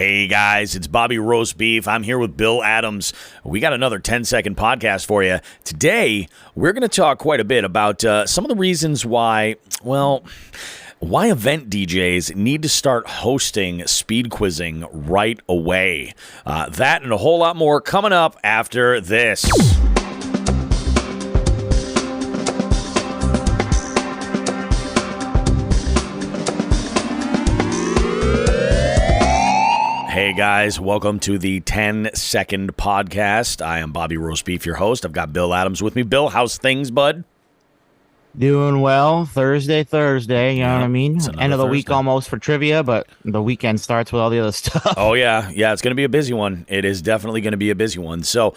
Hey guys, it's Bobby Roast Beef. I'm here with Bill Adams. We got another 10-second podcast for you. Today, we're going to talk quite a bit about some of the reasons why event DJs need to start hosting speed quizzing right away. That and a whole lot more coming up after this. Hey guys, welcome to the 10-second podcast. I am Bobby Roast Beef, your host. I've got Bill Adams with me. Bill, how's things, bud? Doing well. Thursday, you know what I mean? End of the week almost for trivia, but the weekend starts with all the other stuff. Oh, yeah. Yeah, it's going to be a busy one. It is definitely going to be a busy one. So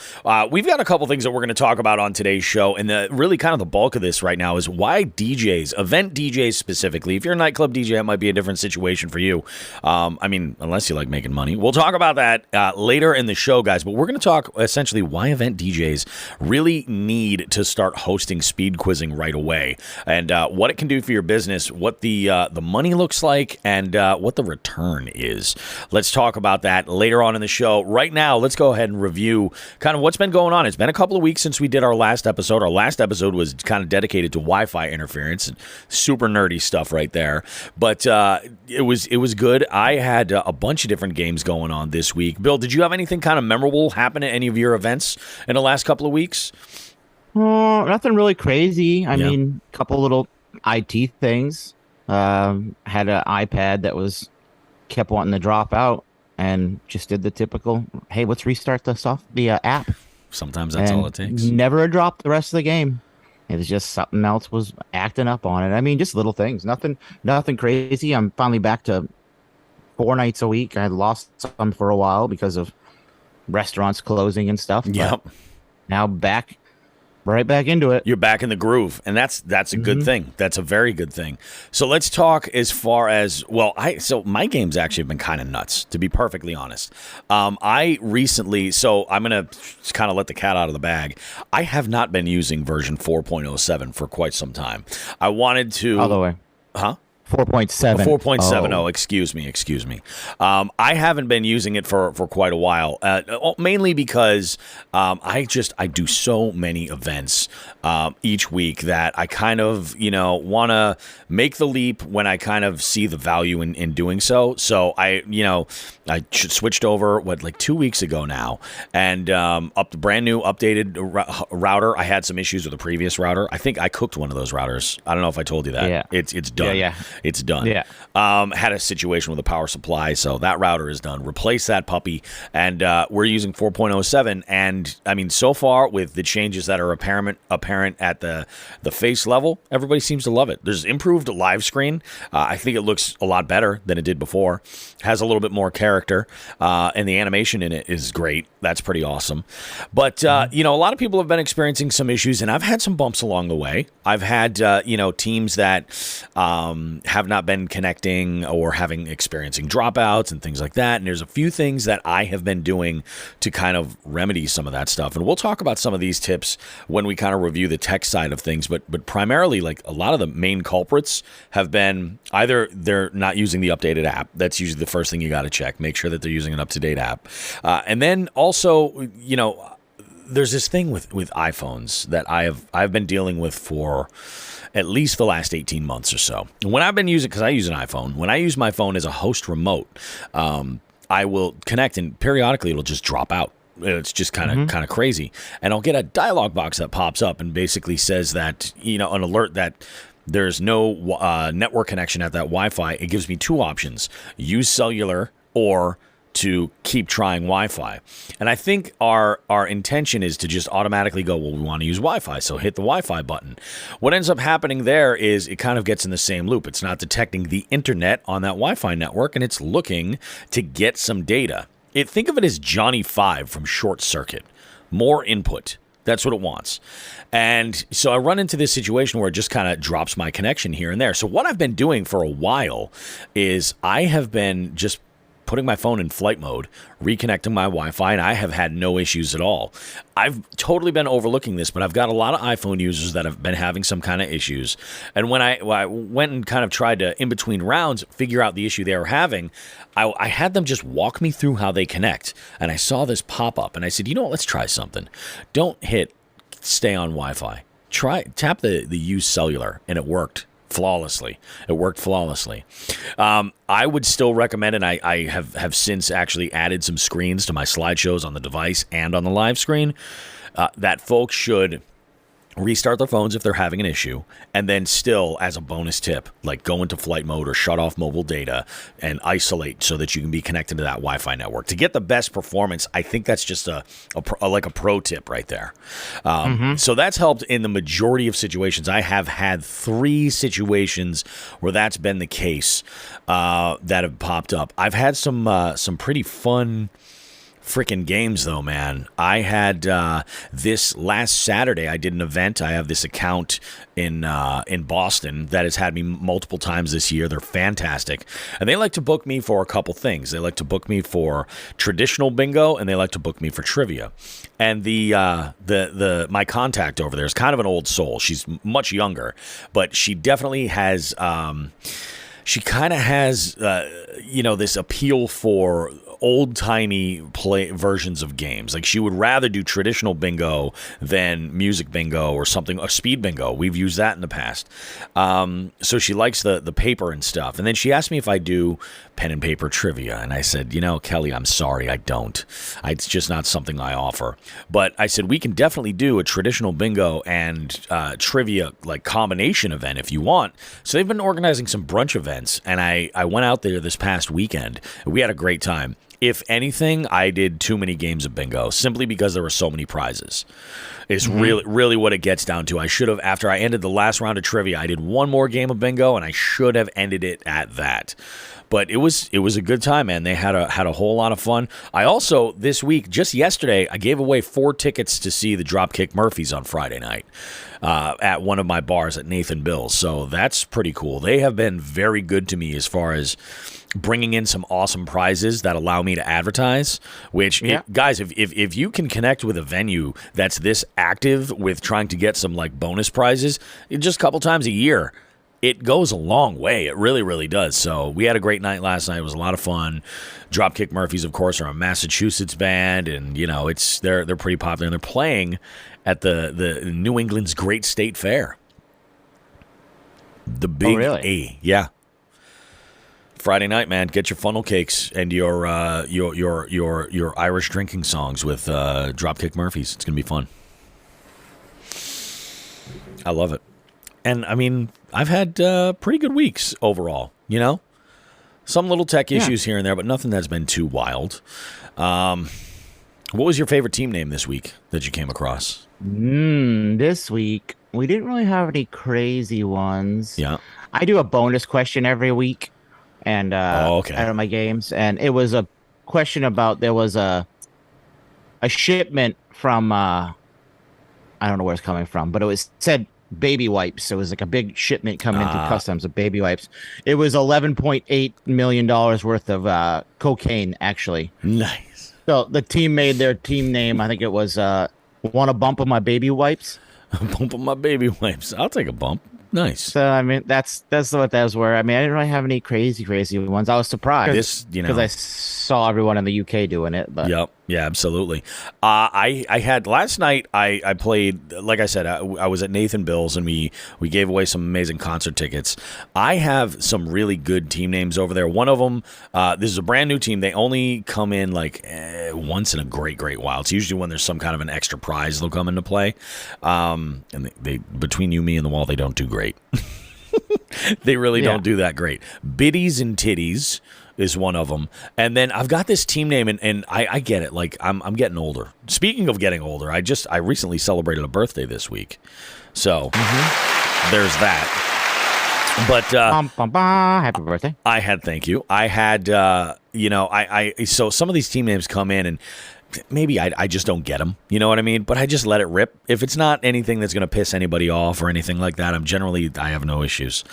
we've got a couple things that we're going to talk about on today's show, and really kind of the bulk of this right now is why DJs, event DJs specifically, if you're a nightclub DJ, it might be a different situation for you. Unless you like making money. We'll talk about that later in the show, guys, but we're going to talk essentially why event DJs really need to start hosting speed quizzing right away. And what it can do for your business, what the money looks like, and what the return is. Let's talk about that later on in the show. Right now, let's go ahead and review kind of what's been going on. It's been a couple of weeks since we did our last episode. Our last episode was kind of dedicated to Wi-Fi interference, and super nerdy stuff right there. But it was good. I had a bunch of different games going on this week. Bill, did you have anything kind of memorable happen at any of your events in the last couple of weeks? Nothing really crazy. I mean, a couple little IT things. Had an iPad that kept wanting to drop out, and just did the typical, hey, let's restart the app. Sometimes that's all it takes. Never dropped the rest of the game. It was just something else was acting up on it. I mean, just little things. Nothing crazy. I'm finally back to 4 nights a week. I lost some for a while because of restaurants closing and stuff. Yep. Now right back into it. You're back in the groove, and that's a good thing. That's a very good thing. So let's talk as far as, my games actually have been kind of nuts, to be perfectly honest. I'm going to kind of let the cat out of the bag. I have not been using version 4.07 for quite some time. I wanted to... All the way. Huh? 4.7. 4.7. Oh, excuse me. I haven't been using it for quite a while, mainly because I do so many events each week that I kind of, want to make the leap when I kind of see the value in doing so. So I switched over, 2 weeks ago now, and up the brand new updated router. I had some issues with the previous router. I think I cooked one of those routers. I don't know if I told you that. Yeah. It's done. Yeah. It's done. Yeah. Had a situation with the power supply, so that router is done. Replace that puppy, and we're using 4.07. And I mean, so far with the changes that are apparent at the face level, everybody seems to love it. There's improved live screen. I think it looks a lot better than it did before. Has a little bit more character, and the animation in it is great. That's pretty awesome. But a lot of people have been experiencing some issues, and I've had some bumps along the way. I've had teams that have not been connecting or experiencing dropouts and things like that. And there's a few things that I have been doing to kind of remedy some of that stuff. And we'll talk about some of these tips when we kind of review the tech side of things. But primarily, a lot of the main culprits have been either they're not using the updated app. That's usually the first thing you got to check. Make sure that they're using an up-to-date app. And then also, there's this thing with iPhones that I've been dealing with for at least the last 18 months or so. When I've been using, because I use an iPhone, when I use my phone as a host remote, I will connect, and periodically it'll just drop out. It's just kind of crazy. And I'll get a dialog box that pops up and basically says that, an alert that there's no network connection at that Wi-Fi. It gives me two options: use cellular or to keep trying Wi-Fi. And I think our intention is to just automatically go, well, we want to use Wi-Fi, so hit the Wi-Fi button. What ends up happening there is it kind of gets in the same loop. It's not detecting the internet on that Wi-Fi network, and it's looking to get some data. Think of it as Johnny 5 from Short Circuit. More input. That's what it wants. And so I run into this situation where it just kind of drops my connection here and there. So what I've been doing for a while is I have been just putting my phone in flight mode, reconnecting my Wi-Fi, and I have had no issues at all. I've totally been overlooking this, but I've got a lot of iPhone users that have been having some kind of issues. And when I went and kind of tried to, in between rounds, figure out the issue they were having, I had them just walk me through how they connect. And I saw this pop up, and I said, you know what, let's try something. Don't hit stay on Wi-Fi. Tap the use cellular, and it worked flawlessly. It worked flawlessly. I would still recommend, and I have since actually added some screens to my slideshows on the device and on the live screen, that folks should restart their phones if they're having an issue, and then still, as a bonus tip, like go into flight mode or shut off mobile data and isolate so that you can be connected to that Wi-Fi network. To get the best performance, I think that's just a pro tip right there. So that's helped in the majority of situations. I have had 3 situations where that's been the case that have popped up. I've had some pretty fun freaking games though, man. I had this last Saturday, I did an event. I have this account in Boston that has had me multiple times this year. They're fantastic, and they like to book me for a couple things. They like to book me for traditional bingo, and they like to book me for trivia. And the my contact over there is kind of an old soul. She's much younger, but she definitely has she kind of has this appeal for old-timey play versions of games. Like, she would rather do traditional bingo than music bingo or something, or speed bingo. We've used that in the past. So she likes the paper and stuff. And then she asked me if I do pen and paper trivia. And I said, Kelly, I'm sorry, I don't. It's just not something I offer. But I said, we can definitely do a traditional bingo and trivia like combination event if you want. So they've been organizing some brunch events. And I went out there this past weekend. We had a great time. If anything, I did too many games of bingo simply because there were so many prizes. It's really what it gets down to. I should have, after I ended the last round of trivia, I did one more game of bingo, and I should have ended it at that. But it was a good time, man. They had a whole lot of fun. I also, this week, just yesterday, I gave away 4 tickets to see the Dropkick Murphys on Friday night at one of my bars at Nathan Bill's. So that's pretty cool. They have been very good to me as far as bringing in some awesome prizes that allow me to advertise, which, guys, if you can connect with a venue that's this active with trying to get some like bonus prizes just a couple times a year, it goes a long way. It really, really does. So we had a great night last night. It was a lot of fun. Dropkick Murphys, of course, are a Massachusetts band, and they're pretty popular. And they're playing at the New England's Great State Fair. The Big A, yeah. Friday night, man. Get your funnel cakes and your Irish drinking songs with Dropkick Murphys. It's gonna be fun. I love it. And I mean, I've had pretty good weeks overall. Some little tech issues here and there, but nothing that's been too wild. What was your favorite team name this week that you came across? This week we didn't really have any crazy ones. Yeah, I do a bonus question every week. And out of my games, and it was a question about, there was a shipment from I don't know where it's coming from, but it said baby wipes. It was like a big shipment coming into customs of baby wipes. It was $11.8 million worth of cocaine, actually. Nice. So the team made their team name. I think it was "Want a Bump of My Baby Wipes." A bump of my baby wipes. I'll take a bump. Nice. So I mean, that's what those were. I mean, I didn't really have any crazy ones. I was surprised because I saw everyone in the UK doing it. But yep, yeah, absolutely. I had last night. I played, like I said, I was at Nathan Bill's, and we gave away some amazing concert tickets. I have some really good team names over there. One of them, this is a brand new team. They only come in like once in a great while. It's usually when there's some kind of an extra prize they'll come into play. And they between you, me, and the wall, they don't do great. They really don't do that great. Biddies and Titties is one of them. And then I've got this team name, and I get it. Like, I'm getting older. Speaking of getting older, I recently celebrated a birthday this week. So there's that. But happy birthday. Thank you. I had so some of these team names come in, and maybe I just don't get them, you know what I mean? But I just let it rip. If it's not anything that's going to piss anybody off or anything like that, I have no issues.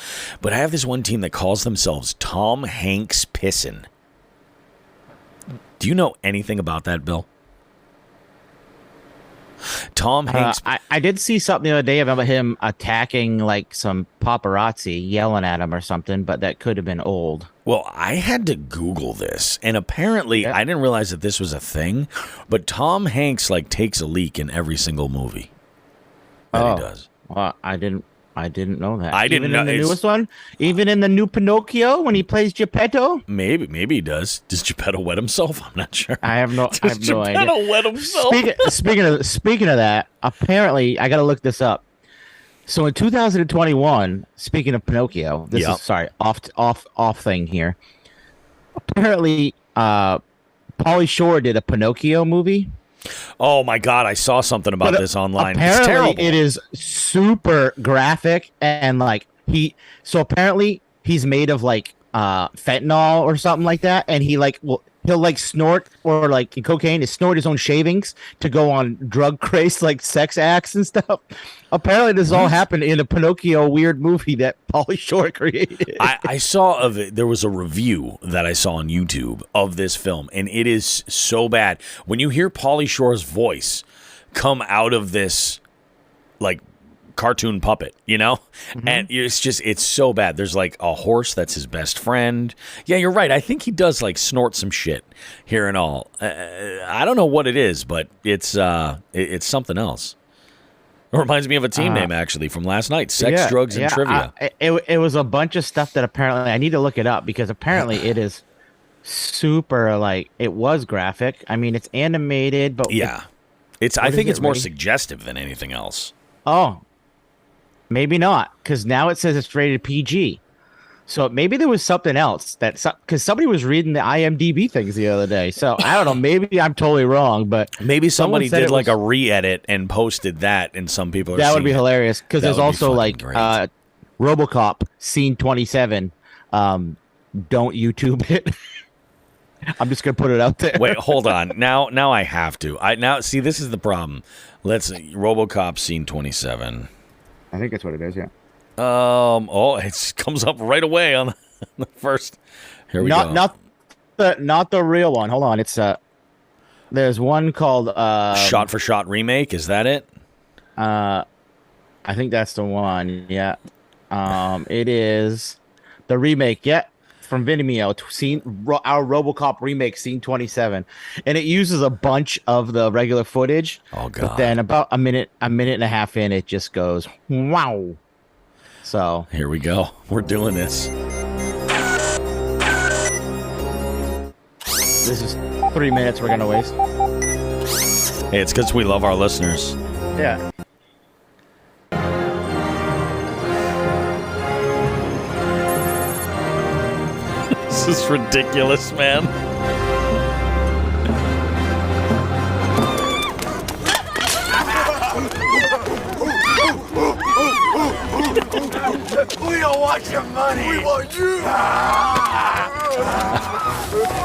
But I have this one team that calls themselves Tom Hanks Pissin'. Do you know anything about that, Bill? Tom Hanks. I did see something the other day about him attacking like some paparazzi, yelling at him or something, but that could have been old. Well, I had to Google this, and apparently I didn't realize that this was a thing, but Tom Hanks like takes a leak in every single movie that he does. Well, I didn't know that. I didn't know in the newest one, even in the new Pinocchio when he plays Geppetto. Maybe he does. Does Geppetto wet himself? I'm not sure. I have no idea. Geppetto wet himself? Speaking of that, apparently I got to look this up. So in 2021, speaking of Pinocchio, this is off thing here. Apparently, Pauly Shore did a Pinocchio movie. Oh my God! I saw something about this online. Apparently, it's terrible. It is super graphic and like apparently he's made of like fentanyl or something like that, and he'll like snort or like in cocaine, snort his own shavings to go on drug craze like sex acts and stuff. Apparently, this all happened in a Pinocchio weird movie that Pauly Shore created. I saw of it. There was a review that I saw on YouTube of this film, and it is so bad. When you hear Pauly Shore's voice come out of this, like, cartoon puppet, you know? And it's so bad. There's, like, a horse that's his best friend. Yeah, you're right. I think he does, like, snort some shit here and all. I don't know what it is, but it's something else. It reminds me of a team name, actually, from last night. Sex, Drugs, and Trivia. It was a bunch of stuff that apparently... I need to look it up because apparently it is super, like... It was graphic. I mean, it's animated, but... Yeah. I think it's more suggestive than anything else. Oh. Maybe not, because now it says it's rated PG. So maybe there was something else because somebody was reading the IMDb things the other day. So I don't know. Maybe I'm totally wrong, but maybe somebody did like a re-edit and posted that, and some people are that would be hilarious because there's also like RoboCop scene 27. Don't YouTube it. I'm just gonna put it out there. Wait, hold on. Now I have to. See, this is the problem. Let's RoboCop scene 27. I think that's what it is. Yeah. It comes up right away on the first. Here we go. Not the real one. Hold on. It's there's one called Shot for Shot remake. Is that it? I think that's the one. Yeah. It is the remake. Yeah, from Vimeo. Our RoboCop remake, scene 27, and it uses a bunch of the regular footage. Oh God! But then about a minute and a half in, it just goes wow. So here we go. We're doing this. This is 3 minutes we're gonna waste. Hey, it's because we love our listeners. Yeah. This is ridiculous, man. We don't want your money. We want you.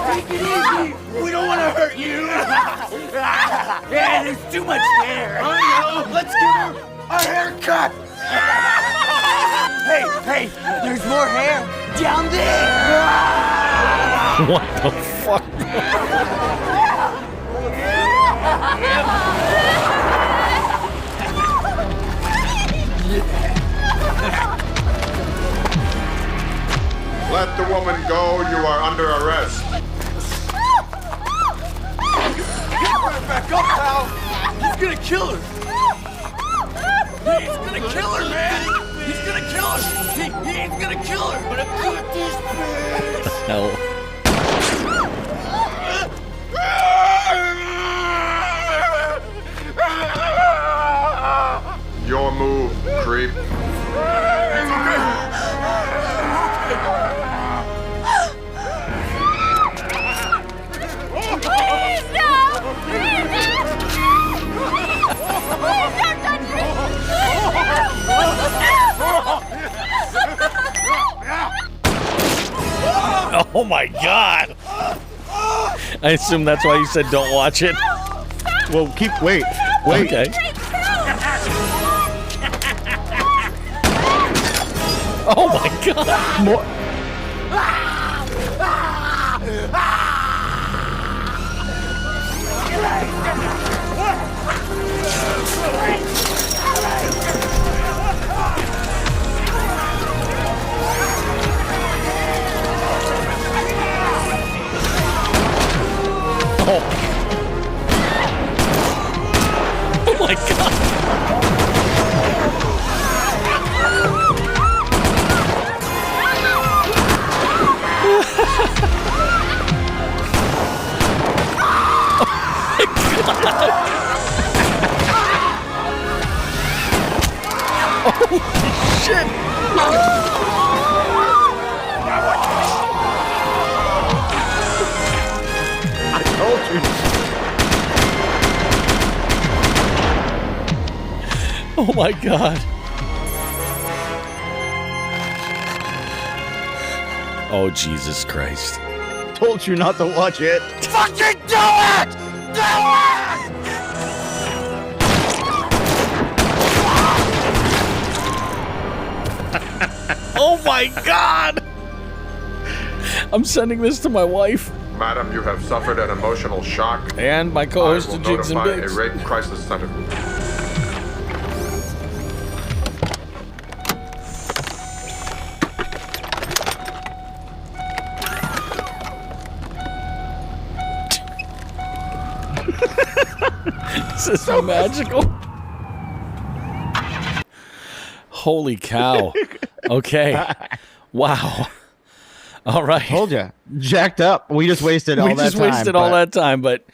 Take it easy. We don't want to hurt you. Yeah, there's too much hair. I know. Let's give her a haircut. Hey, there's more hair down there. What the fuck? Let the woman go. You are under arrest. Put her back up, pal. He's gonna kill her. He's gonna kill her, man. He's gonna kill her. He's gonna kill her. But I'm doing this, bitch. Hell. Your move, creep. Please, no! Please, no! Please don't touch me! Oh my God! I assume that's why you said don't watch it. Well, wait. Okay. Oh my God! Oh my god. Shit. I told you. Oh my god. Oh Jesus Christ. Told you not to watch it. Fucking do it! Do it! Oh my god. I'm sending this to my wife Madam, you have suffered an emotional shock. and my I co-host will of Jigs and notify a Bigs. rape crisis center. This is so magical. Holy cow. Okay. Wow. All right. Told you. Jacked up. We just wasted all We that just time. wasted all that time, but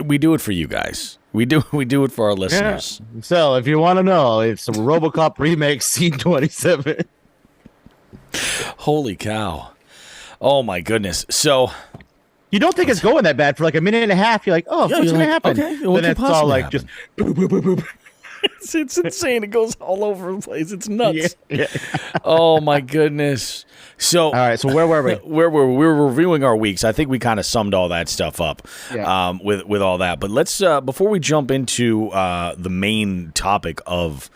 we do it for you guys. We do it for our Yeah. listeners. So if you want to know, it's a RoboCop remake scene 27. Holy cow. Oh my goodness. So You don't think it's going that bad for like a minute and a half. You're like, oh, Yeah, what's you're going to like, happen? okay, what then could it's all possibly like happen? just boop, boop, boop, boop. it's insane. It goes all over the place. It's nuts. Yeah. Oh my goodness. So All right, so where were we? we were reviewing our weeks. I think we kind of summed all that stuff up Yeah. with all that. But let's before we jump into the main topic of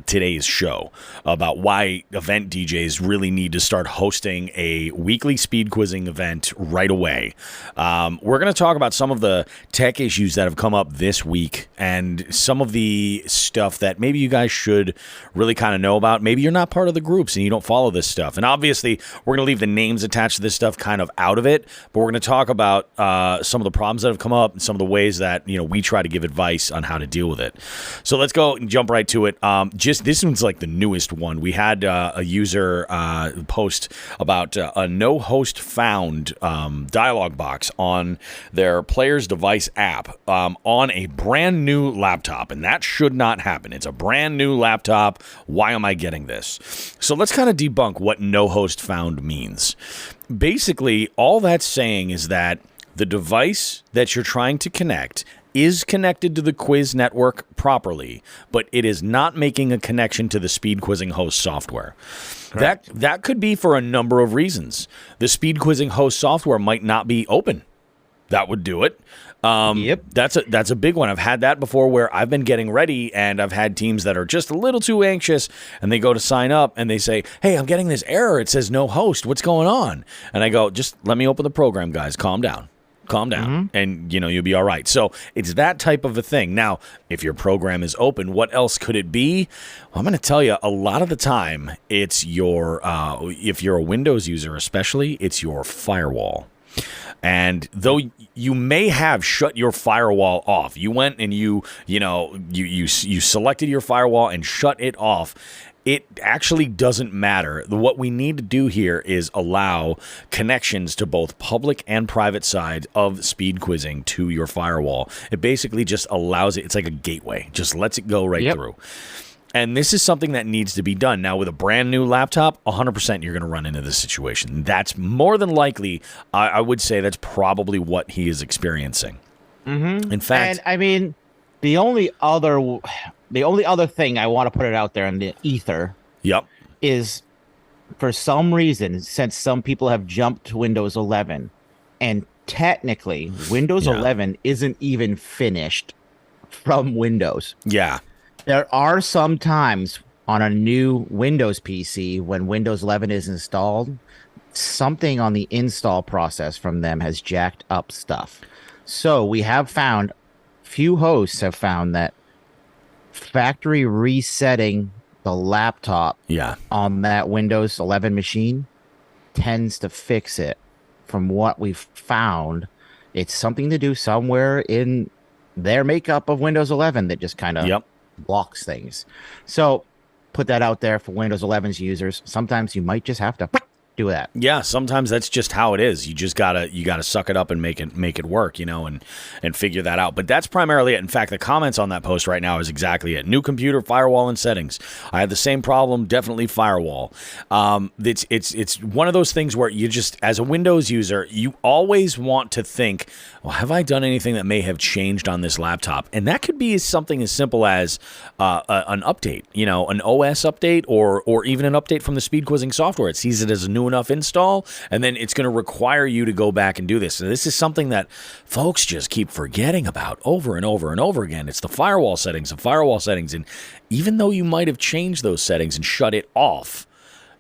today's show about why event DJs really need to start hosting a weekly speed quizzing event right away. We're going to talk about some of the tech issues that have come up this week and some of the stuff that maybe you guys should really kind of know about. Maybe you're not part of the groups and you don't follow this stuff. And obviously, we're going to leave the names attached to this stuff kind of out of it, but we're going to talk about some of the problems that have come up and some of the ways that, we try to give advice on how to deal with it. So let's go and jump right to it. Just this one's like the newest one. We had a user post about a no host found dialog box on their player's device app on a brand new laptop, and that should not happen. It's a brand new laptop. Why am I getting this? So let's kind of debunk what no host found means. Basically, all that's saying is that the device that you're trying to connect is connected to the quiz network properly, but it is not making a connection to the speed quizzing host software. That could be for a number of reasons. The speed quizzing host software might not be open. That would do it. Yep. That's a big one. I've had that before where I've been getting ready and I've had teams that are just a little too anxious and they go to sign up and they say, hey, I'm getting this error. It says no host. What's going on? And I go, just let me open the program, guys. Calm down. And you'll be all right. So it's that type of a thing. Now, if your program is open, what else could it be? Well, I'm going to tell you, a lot of the time, it's your if you're a Windows user especially, it's your firewall. And though you may have shut your firewall off, you went and you selected your firewall and shut it off, it actually doesn't matter. What we need to do here is allow connections to both public and private sides of speed quizzing to your firewall. It basically just allows it. It's like a gateway. Just lets it go right through. And this is something that needs to be done. Now, with a brand new laptop, 100% you're going to run into this situation. That's more than likely, I would say that's probably what he is experiencing. Mm-hmm. In fact, And I mean, the only other thing I want to put it out there in the ether is, for some reason, since some people have jumped to Windows 11, and technically Windows 11 isn't even finished from Windows. Yeah. There are some times on a new Windows PC when Windows 11 is installed, something on the install process from them has jacked up stuff. So we have found, few hosts have found that factory resetting the laptop on that Windows 11 machine tends to fix it from what we've found. It's something to do somewhere in their makeup of Windows 11 that just kind of Yep. blocks things. So put that out there for Windows 11's users. Sometimes you might just have to do that. Yeah, sometimes that's just how it is. You just gotta suck it up and make it work, and figure that out. But that's primarily it. In fact, the comments on that post right now is exactly it. New computer, firewall, and settings. I had the same problem. Definitely firewall. It's one of those things where you just, as a Windows user, you always want to think, well, have I done anything that may have changed on this laptop? And that could be something as simple as an update, an OS update, or even an update from the SpeedQuizzing software. It sees it as a new enough install, and then it's going to require you to go back and do this. So this is something that folks just keep forgetting about over and over and over again. It's the firewall settings. And even though you might have changed those settings and shut it off,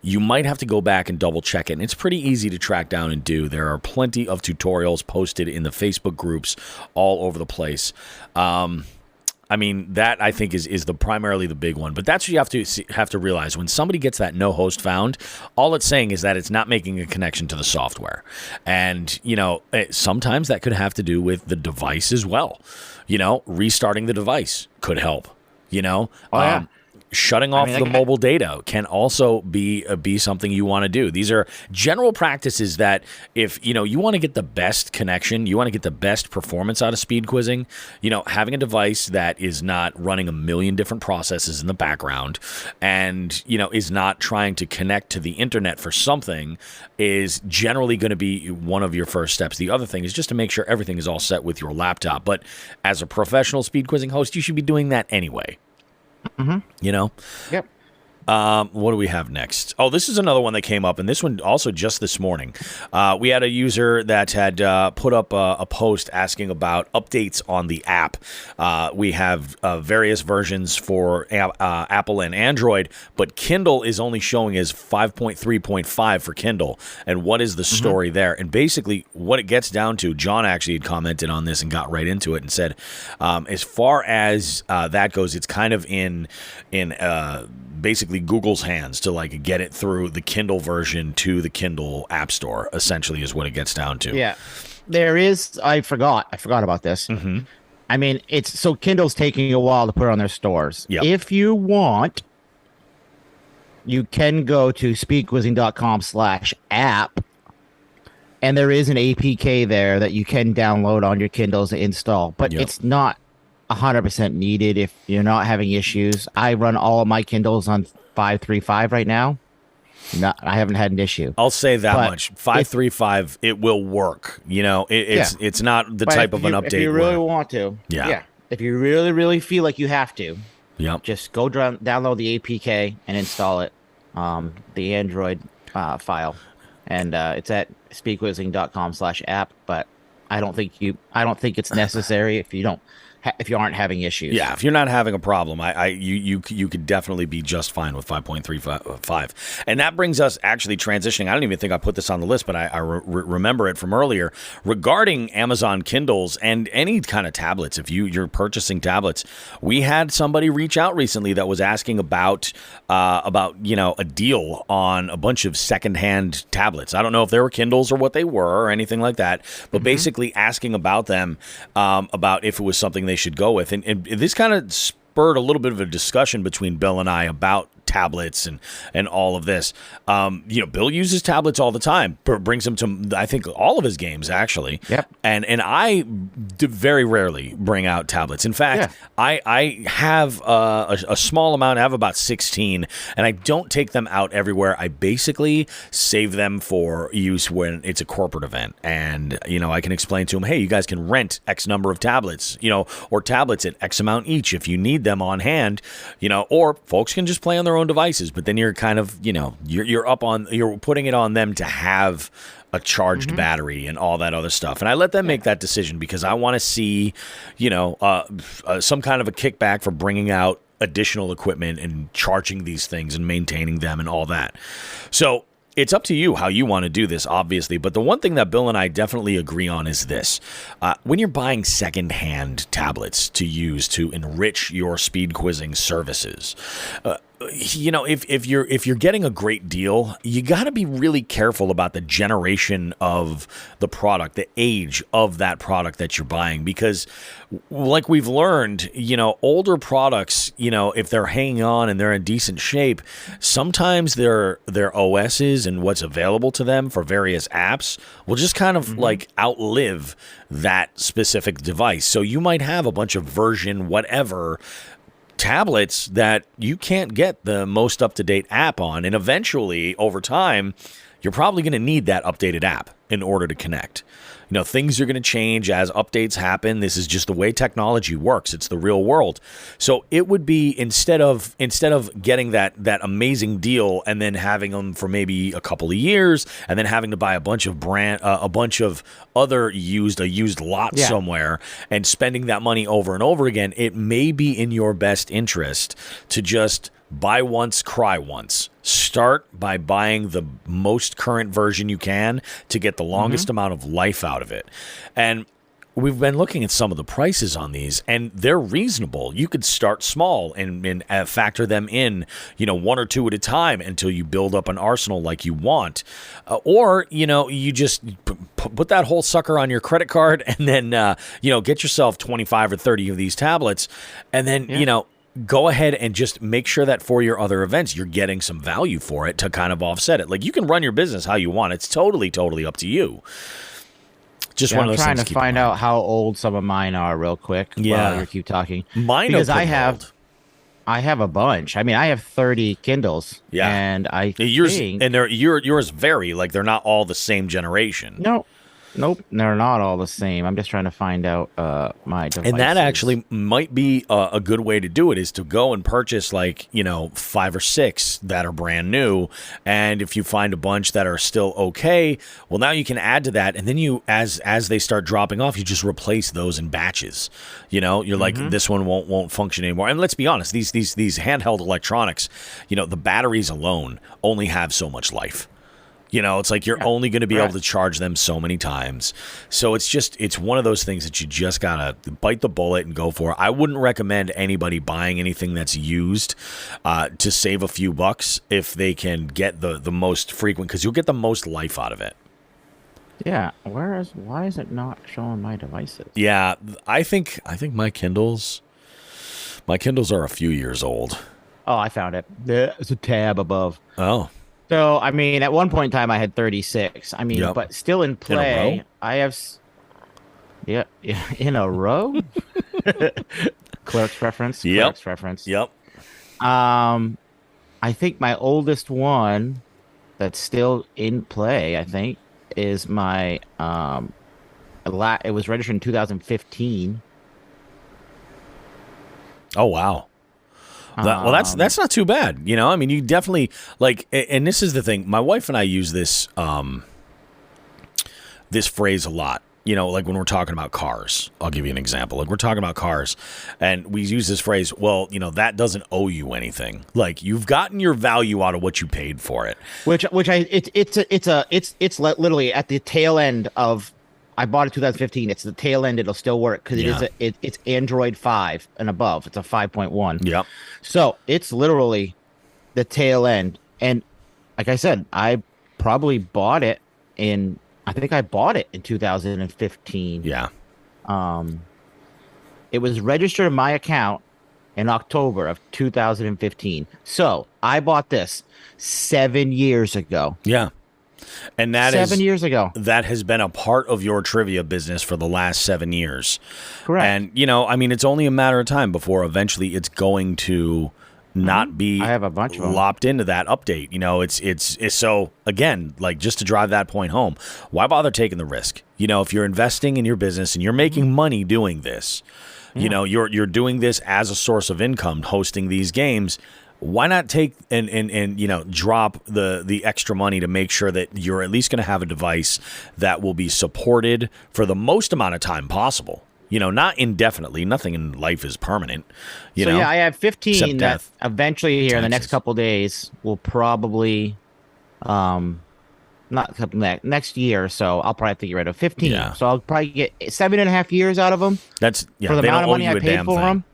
you might have to go back and double check it. And it's pretty easy to track down and do. There are plenty of tutorials posted in the Facebook groups all over the place. That I think is primarily the big one. But that's what you have to realize. When somebody gets that no host found, all it's saying is that it's not making a connection to the software. And, sometimes that could have to do with the device as well. Restarting the device could help, Shutting off the mobile data can also be something you want to do. These are general practices that if, you want to get the best connection, you want to get the best performance out of SpeedQuizzing, having a device that is not running a million different processes in the background and, is not trying to connect to the internet for something is generally going to be one of your first steps. The other thing is just to make sure everything is all set with your laptop. But as a professional SpeedQuizzing host, you should be doing that anyway. Yep. What do we have next? Oh, this is another one that came up, and this one also just this morning. We had a user that had put up a post asking about updates on the app. We have various versions for Apple and Android, but Kindle is only showing as 5.3.5 for Kindle. And what is the story there? And basically, what it gets down to, John actually had commented on this and got right into it and said, as far as that goes, it's kind of in basically Google's hands to get it through the Kindle version to the Kindle App Store, essentially, is what it gets down to. Yeah. There is, I forgot about this. Mm-hmm. Kindle's taking a while to put on their stores. Yep. If you want, you can go to speedquizzing.com/app, and there is an APK there that you can download on your Kindles to install, but it's not 100% needed if you're not having issues. I run all of my Kindles on 5.3.5 right now. I haven't had an issue. I'll say that much. 5.3.5, it will work. It's not the type of an update. If you really want to. Yeah. If you really, really feel like you have to. Yep. Just go download the APK and install it, the Android file. And it's at speedquizzing.com/app, but I don't think it's necessary if you aren't having issues. Yeah, if you're not having a problem, you could definitely be just fine with 5.3.5. And that brings us actually transitioning. I don't even think I put this on the list, but I remember it from earlier regarding Amazon Kindles and any kind of tablets. If you're purchasing tablets, we had somebody reach out recently that was asking about a deal on a bunch of secondhand tablets. I don't know if they were Kindles or what they were or anything like that, but basically asking about them, about if it was something they should go with. And this kind of spurred a little bit of a discussion between Bill and I about tablets and all of this. Bill uses tablets all the time. Brings them to, I think, all of his games, actually. Yep. And I very rarely bring out tablets. In fact, I have a small amount. I have about 16, and I don't take them out everywhere. I basically save them for use when it's a corporate event. And, I can explain to them, hey, you guys can rent X number of tablets, or tablets at X amount each if you need them on hand, or folks can just play on their own devices, but then you're kind of, you're putting it on them to have a charged battery and all that other stuff. And I let them make that decision because I want to see, some kind of a kickback for bringing out additional equipment and charging these things and maintaining them and all that. So it's up to you how you want to do this, obviously. But the one thing that Bill and I definitely agree on is this. When you're buying secondhand tablets to use to enrich your speed quizzing services, you know, if you're getting a great deal, you got to be really careful about the generation of the product, the age of that product that you're buying, because like we've learned, you know, older products, you know, if they're hanging on and they're in decent shape, sometimes their OSs and what's available to them for various apps will just kind of like outlive that specific device. So you might have a bunch of version whatever tablets that you can't get the most up-to-date app on, and eventually over time you're probably going to need that updated app in order to connect. You know, things are going to change as updates happen. This is just the way technology works. It's the real world. So it would be, instead of getting that amazing deal and then having them for maybe a couple of years and then having to buy a bunch of other used lot somewhere and spending that money over and over again, it may be in your best interest to just buy once, cry once. Start by buying the most current version you can to get the longest amount of life out of it. And we've been looking at some of the prices on these, and they're reasonable. You could start small and factor them in, you know, one or two at a time until you build up an arsenal like you want. Or, you know, you just put that whole sucker on your credit card and then, you know, get yourself 25 or 30 of these tablets, and then, you know, go ahead and just make sure that for your other events, you're getting some value for it to kind of offset it. Like, you can run your business how you want. It's totally up to you. Just one of those things. I'm trying to find out how old some of mine are real quick while you keep talking. Mine because are I have a bunch. I mean, I have 30 Kindles. Yeah. And yours vary. Like, they're not all the same generation. Nope, they're not all the same. I'm just trying to find out my devices. And that actually might be a good way to do it, is to go and purchase, like, you know, 5 or 6 that are brand new. And if you find a bunch that are still okay, well, now you can add to that. And then you, as they start dropping off, you just replace those in batches. You know, you're like, this one won't function anymore. And let's be honest, these handheld electronics, you know, the batteries alone only have so much life. You know, it's like you're only going to be able to charge them so many times. So it's one of those things that you just got to bite the bullet and go for. I wouldn't recommend anybody buying anything that's used to save a few bucks if they can get the most frequent, because you'll get the most life out of it. Yeah. Why is it not showing my devices? Yeah, I think my Kindles are a few years old. Oh, I found it. There's a tab above. Oh. So, I mean, at one point in time, I had 36. I mean, but still in play, in a row? I have... Yeah, in a row? Clerks reference. Yep. Clerks reference. Yep. I think my oldest one that's still in play, I think, is my... it was registered in 2015. Oh, wow. Well, that's not too bad. You know, I mean, you definitely, like, and this is the thing. My wife and I use this this phrase a lot. You know, like when we're talking about cars. I'll give you an example. Like, we're talking about cars, and we use this phrase. Well, you know, that doesn't owe you anything. Like, you've gotten your value out of what you paid for it. It's literally at the tail end of. I bought it 2015. It's the tail end. It'll still work because it's Android 5 and above. It's a 5.1. Yep. So it's literally the tail end. And like I said, I probably bought it in 2015. Yeah. It was registered in my account in October of 2015. So I bought this 7 years ago. Yeah. And that 7 years ago. That has been a part of your trivia business for the last 7 years. Correct. And, you know, I mean, it's only a matter of time before eventually it's going to not be I have a bunch of them. lopped into that update. You know, it's so, again, like, just to drive that point home, why bother taking the risk? You know, if you're investing in your business and you're making money doing this, you know, you're doing this as a source of income, hosting these games. Why not take and you know, drop the extra money to make sure that you're at least going to have a device that will be supported for the most amount of time possible? You know, not indefinitely. Nothing in life is permanent. You know? Yeah, I have 15 that death, eventually here in the next taxes. couple days will probably, next year or so, I'll probably have to get rid of 15. Yeah. So I'll probably get 7.5 years out of them. That's for the they amount don't of money owe you I a paid damn for thing. them.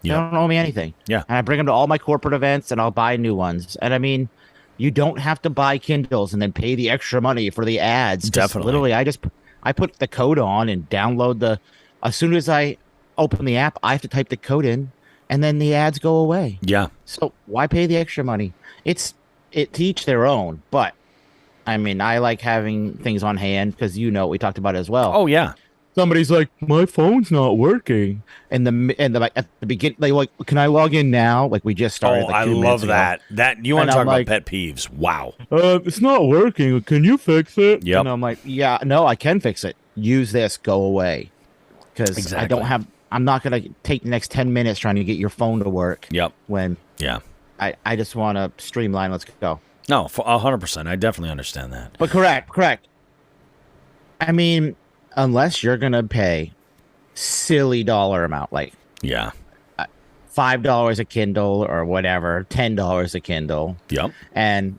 They Yep. don't owe me anything. Yeah. And I bring them to all my corporate events, and I'll buy new ones. And I mean, you don't have to buy Kindles and then pay the extra money for the ads. Definitely. Literally, I put the code on and download the. As soon as I open the app, I have to type the code in, and then the ads go away. Yeah. So why pay the extra money? It to each their own. But I mean, I like having things on hand because we talked about it as well. Oh yeah. Somebody's like, my phone's not working, and like at the beginning, like, can I log in now? Like we just started. Oh, like, I 2 minutes love ago. that. That you want And to talk I'm about like- pet peeves? Wow. It's not working. Can you fix it? Yep. And I'm like, yeah, no, I can fix it. Use this. Go away. Because Exactly. I'm not gonna take the next 10 minutes trying to get your phone to work. Yep. When Yeah. I just want to streamline. Let's go. No, for 100%. I definitely understand that. But correct. I mean, unless you're gonna pay silly dollar amount, like Yeah. $5 a Kindle or whatever, $10 a Kindle, Yep. and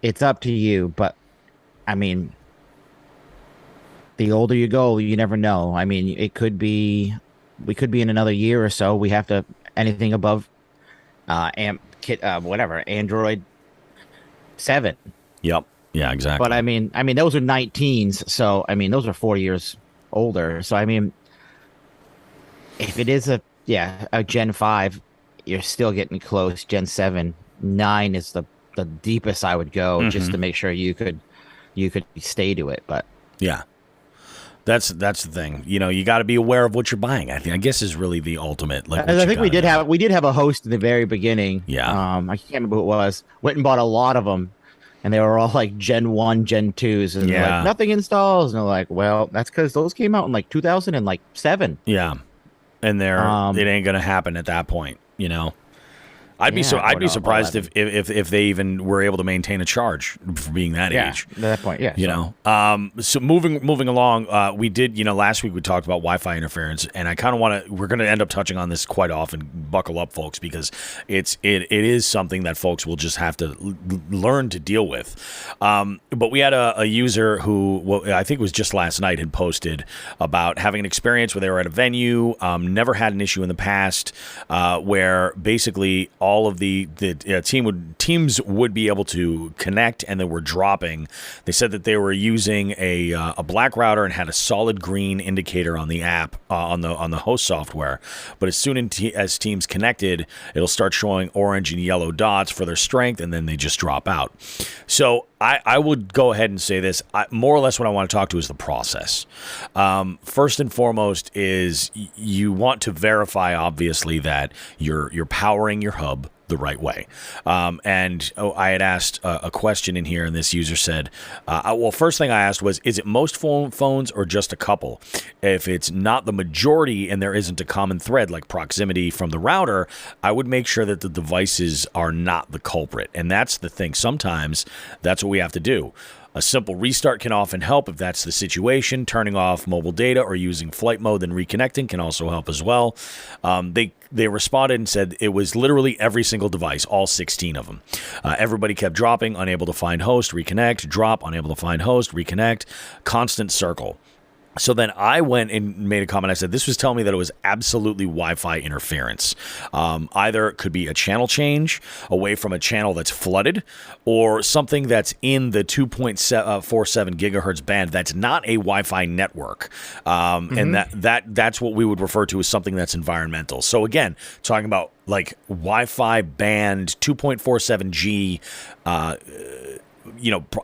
it's up to you. But I mean, the older you go, you never know. I mean, we could be in another year or so. We have to anything above Android 7. Yep. Yeah, exactly. But I mean, those are 19s, so I mean, those are 4 years older. So I mean, if it is a Gen 5, you're still getting close. Gen 7, 9 is the deepest I would go just to make sure you could stay to it. But yeah. That's the thing. You got to be aware of what you're buying. I guess is really the ultimate. Like, I think we did have a host in the very beginning. Yeah. I can't remember who it was. Went and bought a lot of them, and they were all like Gen 1, Gen 2s, and they're Yeah. like nothing installs. And they're like, well, that's because those came out in like 2007. Yeah, and it ain't gonna happen at that point. I'd be surprised if they even were able to maintain a charge for being that age. At that point, yeah. So moving along, we did, last week we talked about Wi-Fi interference, and I kind of we're going to end up touching on this quite often. Buckle up, folks, because it is something that folks will just have to learn to deal with. But we had a user who, I think it was just last night, had posted about having an experience where they were at a venue, never had an issue in the past, where basically all of the teams would be able to connect, and they were dropping. They said that they were using a black router and had a solid green indicator on the app on the host software. But as soon as teams connected, it'll start showing orange and yellow dots for their strength, and then they just drop out. So I would go ahead and say this. More or less what I want to talk to is the process. First and foremost is you want to verify, obviously, that you're powering your hub the right way. I had asked a question in here, and this user said, first thing I asked was, is it most phones or just a couple? If it's not the majority and there isn't a common thread like proximity from the router, I would make sure that the devices are not the culprit. And that's the thing. Sometimes that's what we have to do. A simple restart can often help if that's the situation. Turning off mobile data or using flight mode and reconnecting can also help as well. They responded and said it was literally every single device, all 16 of them. Everybody kept dropping, unable to find host, reconnect, drop, unable to find host, reconnect, constant circle. So then I went and made a comment. I said, this was telling me that it was absolutely Wi-Fi interference. Either it could be a channel change away from a channel that's flooded, or something that's in the 2.47 gigahertz band that's not a Wi-Fi network. And that's what we would refer to as something that's environmental. So again, talking about like Wi-Fi band 2.47G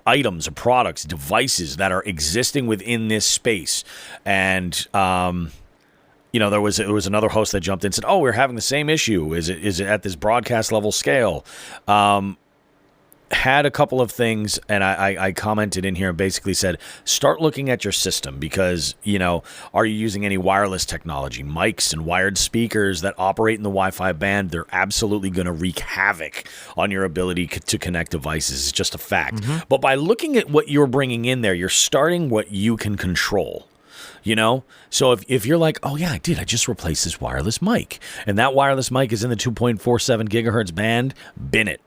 items or products, devices that are existing within this space. And, there was another host that jumped in and said, we're having the same issue. Is it at this broadcast level scale? Had a couple of things, and I commented in here and basically said, start looking at your system because, are you using any wireless technology, mics and wired speakers that operate in the Wi-Fi band? They're absolutely going to wreak havoc on your ability to connect devices. It's just a fact. But by looking at what you're bringing in there, you're starting what you can control. So if you're like, I just replaced this wireless mic, and that wireless mic is in the 2.47 gigahertz band, bin it.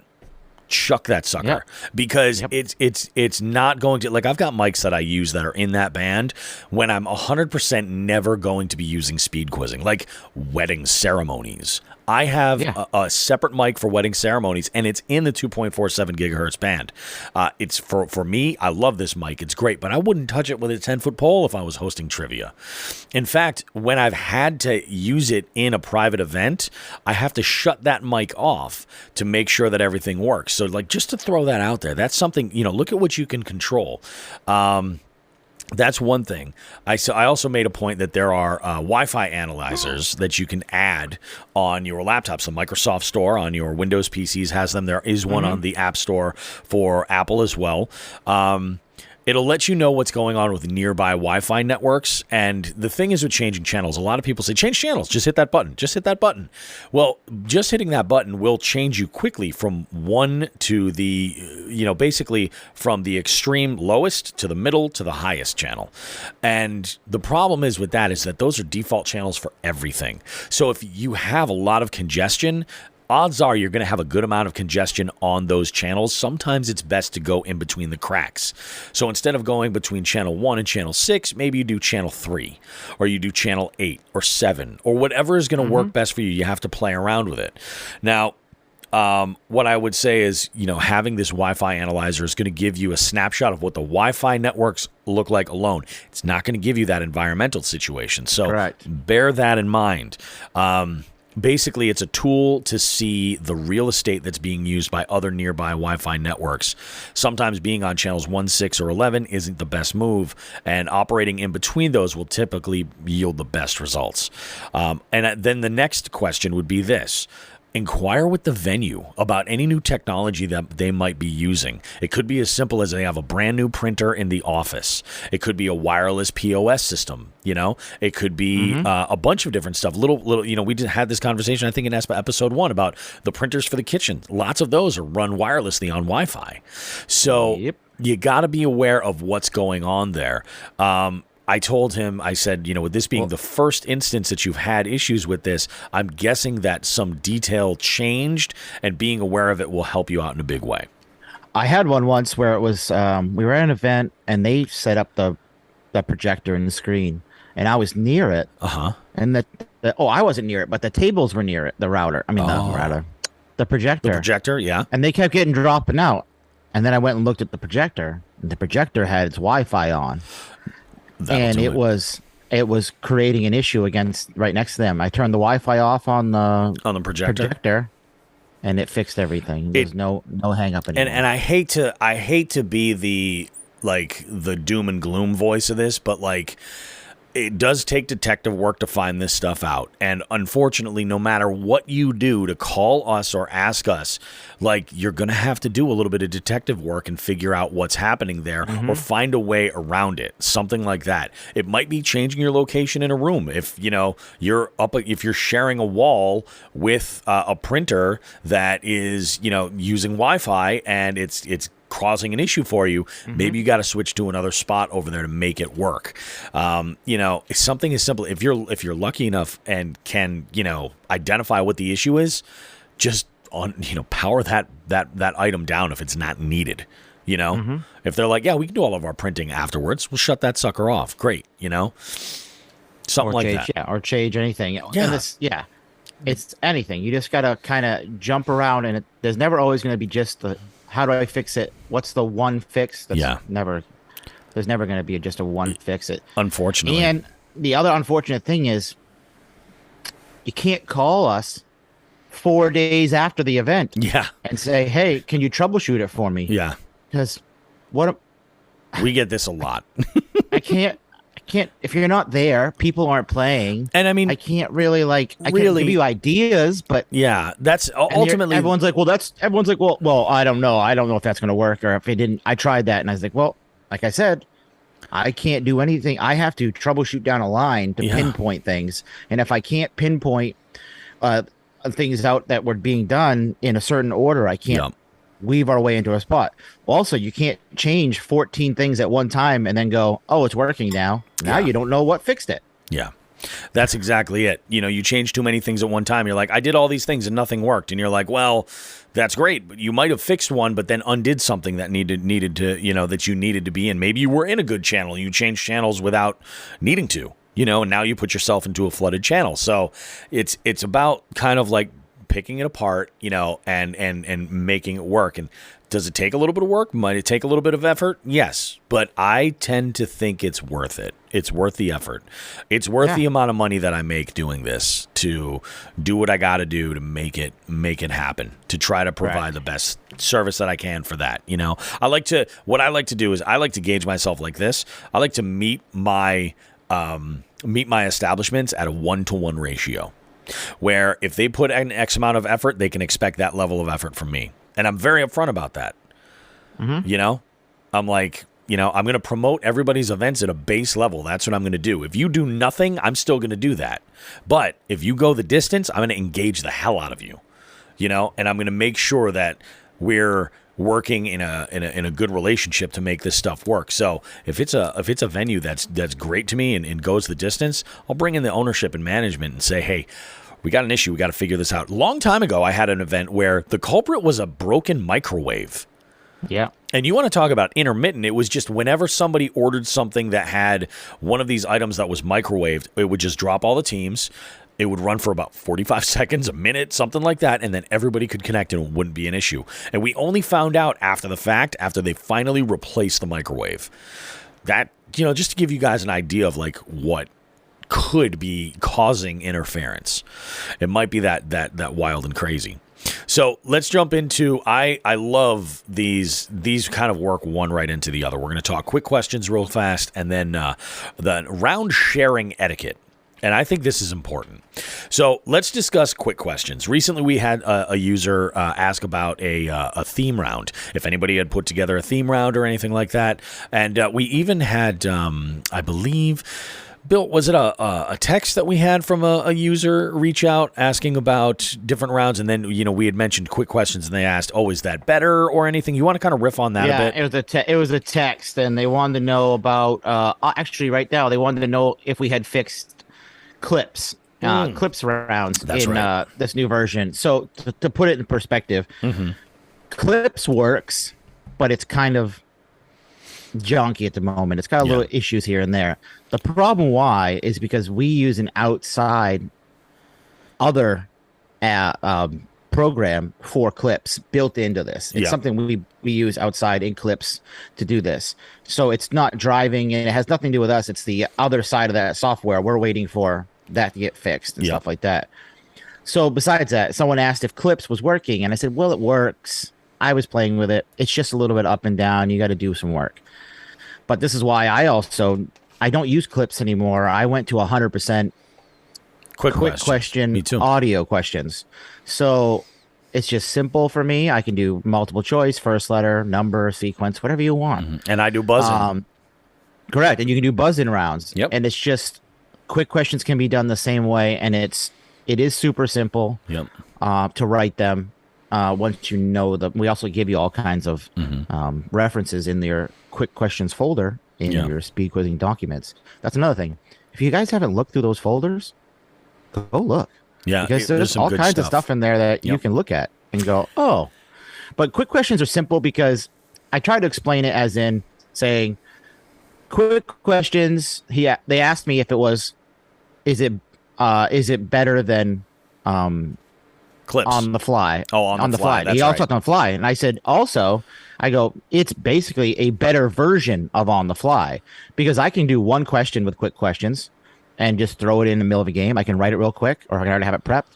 chuck that sucker. Yep. Because it's not going to, like, I've got mics that I use that are in that band when I'm 100% never going to be using speed quizzing, like wedding ceremonies. I have a separate mic for wedding ceremonies, and it's in the 2.47 gigahertz band. It's for me, I love this mic. It's great, but I wouldn't touch it with a 10-foot pole if I was hosting trivia. In fact, when I've had to use it in a private event, I have to shut that mic off to make sure that everything works. So, like, just to throw that out there, that's something, look at what you can control. That's one thing. I also made a point that there are Wi-Fi analyzers that you can add on your laptops. The Microsoft Store on your Windows PCs has them. There is one on the App Store for Apple as well. It'll let you know what's going on with nearby Wi-Fi networks. And the thing is with changing channels, a lot of people say, change channels, just hit that button, just hit that button. Well, just hitting that button will change you quickly from one to the, basically from the extreme lowest to the middle to the highest channel. And the problem is with that is that those are default channels for everything. So if you have a lot of congestion, odds are you're going to have a good amount of congestion on those channels. Sometimes it's best to go in between the cracks. So instead of going between channel 1 and channel 6, maybe you do channel 3, or you do channel 8 or 7, or whatever is going to work best for you. You have to play around with it. Now, what I would say is, having this Wi-Fi analyzer is going to give you a snapshot of what the Wi-Fi networks look like alone. It's not going to give you that environmental situation. So bear that in mind. Basically, it's a tool to see the real estate that's being used by other nearby Wi-Fi networks. Sometimes being on channels 1, 6, or 11 isn't the best move, and operating in between those will typically yield the best results. And then the next question would be this. Inquire with the venue about any new technology that they might be using. It could be as simple as they have a brand new printer in the office. It could be a wireless POS system. It could be a bunch of different stuff. Little. We had this conversation, I think, in episode 1 about the printers for the kitchen. Lots of those are run wirelessly on Wi-Fi. So you got to be aware of what's going on there. I told him, I said, with this being the first instance that you've had issues with this, I'm guessing that some detail changed, and being aware of it will help you out in a big way. I had one once where it was, we were at an event and they set up the projector and the screen, and I was near it. And I wasn't near it, but the tables were near it, the router. I mean, the projector. The projector, yeah. And they kept getting dropping out. And then I went and looked at the projector, and the projector had its Wi-Fi on. And it was creating an issue right next to them. I turned the Wi-Fi off on the projector, and it fixed everything. There's no hang up anymore. And I hate to be the doom and gloom voice of this, but it does take detective work to find this stuff out. And unfortunately, no matter what you do to call us or ask us, you're going to have to do a little bit of detective work and figure out what's happening there, or find a way around it. Something like that. It might be changing your location in a room. If, if you're sharing a wall with a printer that is, using Wi-Fi and it's causing an issue for you, maybe you got to switch to another spot over there to make it work. Something as simple. If you're lucky enough and can identify what the issue is, just power that item down if it's not needed. If they're like, yeah, we can do all of our printing afterwards, we'll shut that sucker off. Great, something like that. Yeah, or change anything. Yeah. It's anything. You just gotta kind of jump around, and there's never always going to be just the. How do I fix it? What's the one fix? There's never going to be just a one fix it. Unfortunately. And the other unfortunate thing is you can't call us 4 days after the event. Yeah. And say, hey, can you troubleshoot it for me? Yeah. Because we get this a lot. I can't, if you're not there, people aren't playing. And I mean, I can't really I can give you ideas, but yeah, that's ultimately everyone's like, well, I don't know. I don't know if that's going to work, or if it didn't. I tried that, and I was like, well, like I said, I can't do anything. I have to troubleshoot down a line to pinpoint things. And if I can't pinpoint things out that were being done in a certain order, I can't weave our way into a spot. Also, you can't change 14 things at one time and then go, oh, it's working now. Now you don't know what fixed it. Yeah. That's exactly it. You change too many things at one time. You're like, I did all these things and nothing worked. And you're like, well, that's great, but you might have fixed one, but then undid something that needed to, that you needed to be in. Maybe you were in a good channel. You changed channels without needing to, and now you put yourself into a flooded channel. So it's about kind of like picking it apart, and making it work. And does it take a little bit of work? Might it take a little bit of effort? Yes, but I tend to think it's worth it. It's worth the effort. It's worth the amount of money that I make doing this to do what I got to do to make it happen, to try to provide the best service that I can for that. What I like to do is I like to gauge myself like this. I like to meet my establishments at a 1-to-1 ratio, where if they put an X amount of effort, they can expect that level of effort from me. And I'm very upfront about that. I'm like, I'm going to promote everybody's events at a base level. That's what I'm going to do. If you do nothing, I'm still going to do that. But if you go the distance, I'm going to engage the hell out of you, and I'm going to make sure that we're working in a good relationship to make this stuff work. So if it's a venue that's great to me and goes the distance, I'll bring in the ownership and management and say, hey, we got an issue. We got to figure this out. A long time ago, I had an event where the culprit was a broken microwave. Yeah. And you want to talk about intermittent. It was just whenever somebody ordered something that had one of these items that was microwaved, it would just drop all the teams. It would run for about 45 seconds, a minute, something like that, and then everybody could connect and it wouldn't be an issue. And we only found out after the fact, after they finally replaced the microwave. That, just to give you guys an idea of like what could be causing interference. It might be that wild and crazy. So let's jump into, I love these kind of work one right into the other. We're going to talk quick questions real fast, and then the round sharing etiquette. And I think this is important. So let's discuss quick questions. Recently, we had a user ask about a theme round, if anybody had put together a theme round or anything like that. And we even had, I believe, Bill, was it a text that we had from a user reach out asking about different rounds? And then, we had mentioned quick questions and they asked, oh, is that better or anything? You want to kind of riff on that a bit? Yeah, it was a text, and they wanted to know about, actually right now, they wanted to know if we had fixed clips rounds in this new version. So to put it in perspective, clips works, but it's kind of junky at the moment. It's got a little issues here and there. The problem why is because we use an outside other program for clips built into this. It's something we use outside in clips to do this. So it's not driving, and it has nothing to do with us. It's the other side of that software. We're waiting for that to get fixed and stuff like that. So besides that, someone asked if clips was working, and I said, well, it works. I was playing with it. It's just a little bit up and down. You got to do some work. But this is why I don't use clips anymore. I went to 100% quick question audio questions. So it's just simple for me. I can do multiple choice, first letter, number, sequence, whatever you want. And I do buzzing. Correct. And you can do buzzing rounds. Yep. And it's just quick questions can be done the same way. And it is super simple to write them. Once you know them. We also give you all kinds of references in your quick questions folder in your speed quizzing documents. That's another thing. If you guys haven't looked through those folders, go look. Yeah, because there's all kinds of stuff in there that you can look at and go, oh. But quick questions are simple because I try to explain it as in saying, quick questions. They asked me if it was, is it better than clips on the fly? Oh, on the fly. He also talked on the fly, and I said I go, it's basically a better version of on the fly because I can do one question with quick questions and just throw it in the middle of a game. I can write it real quick, or I can already have it prepped.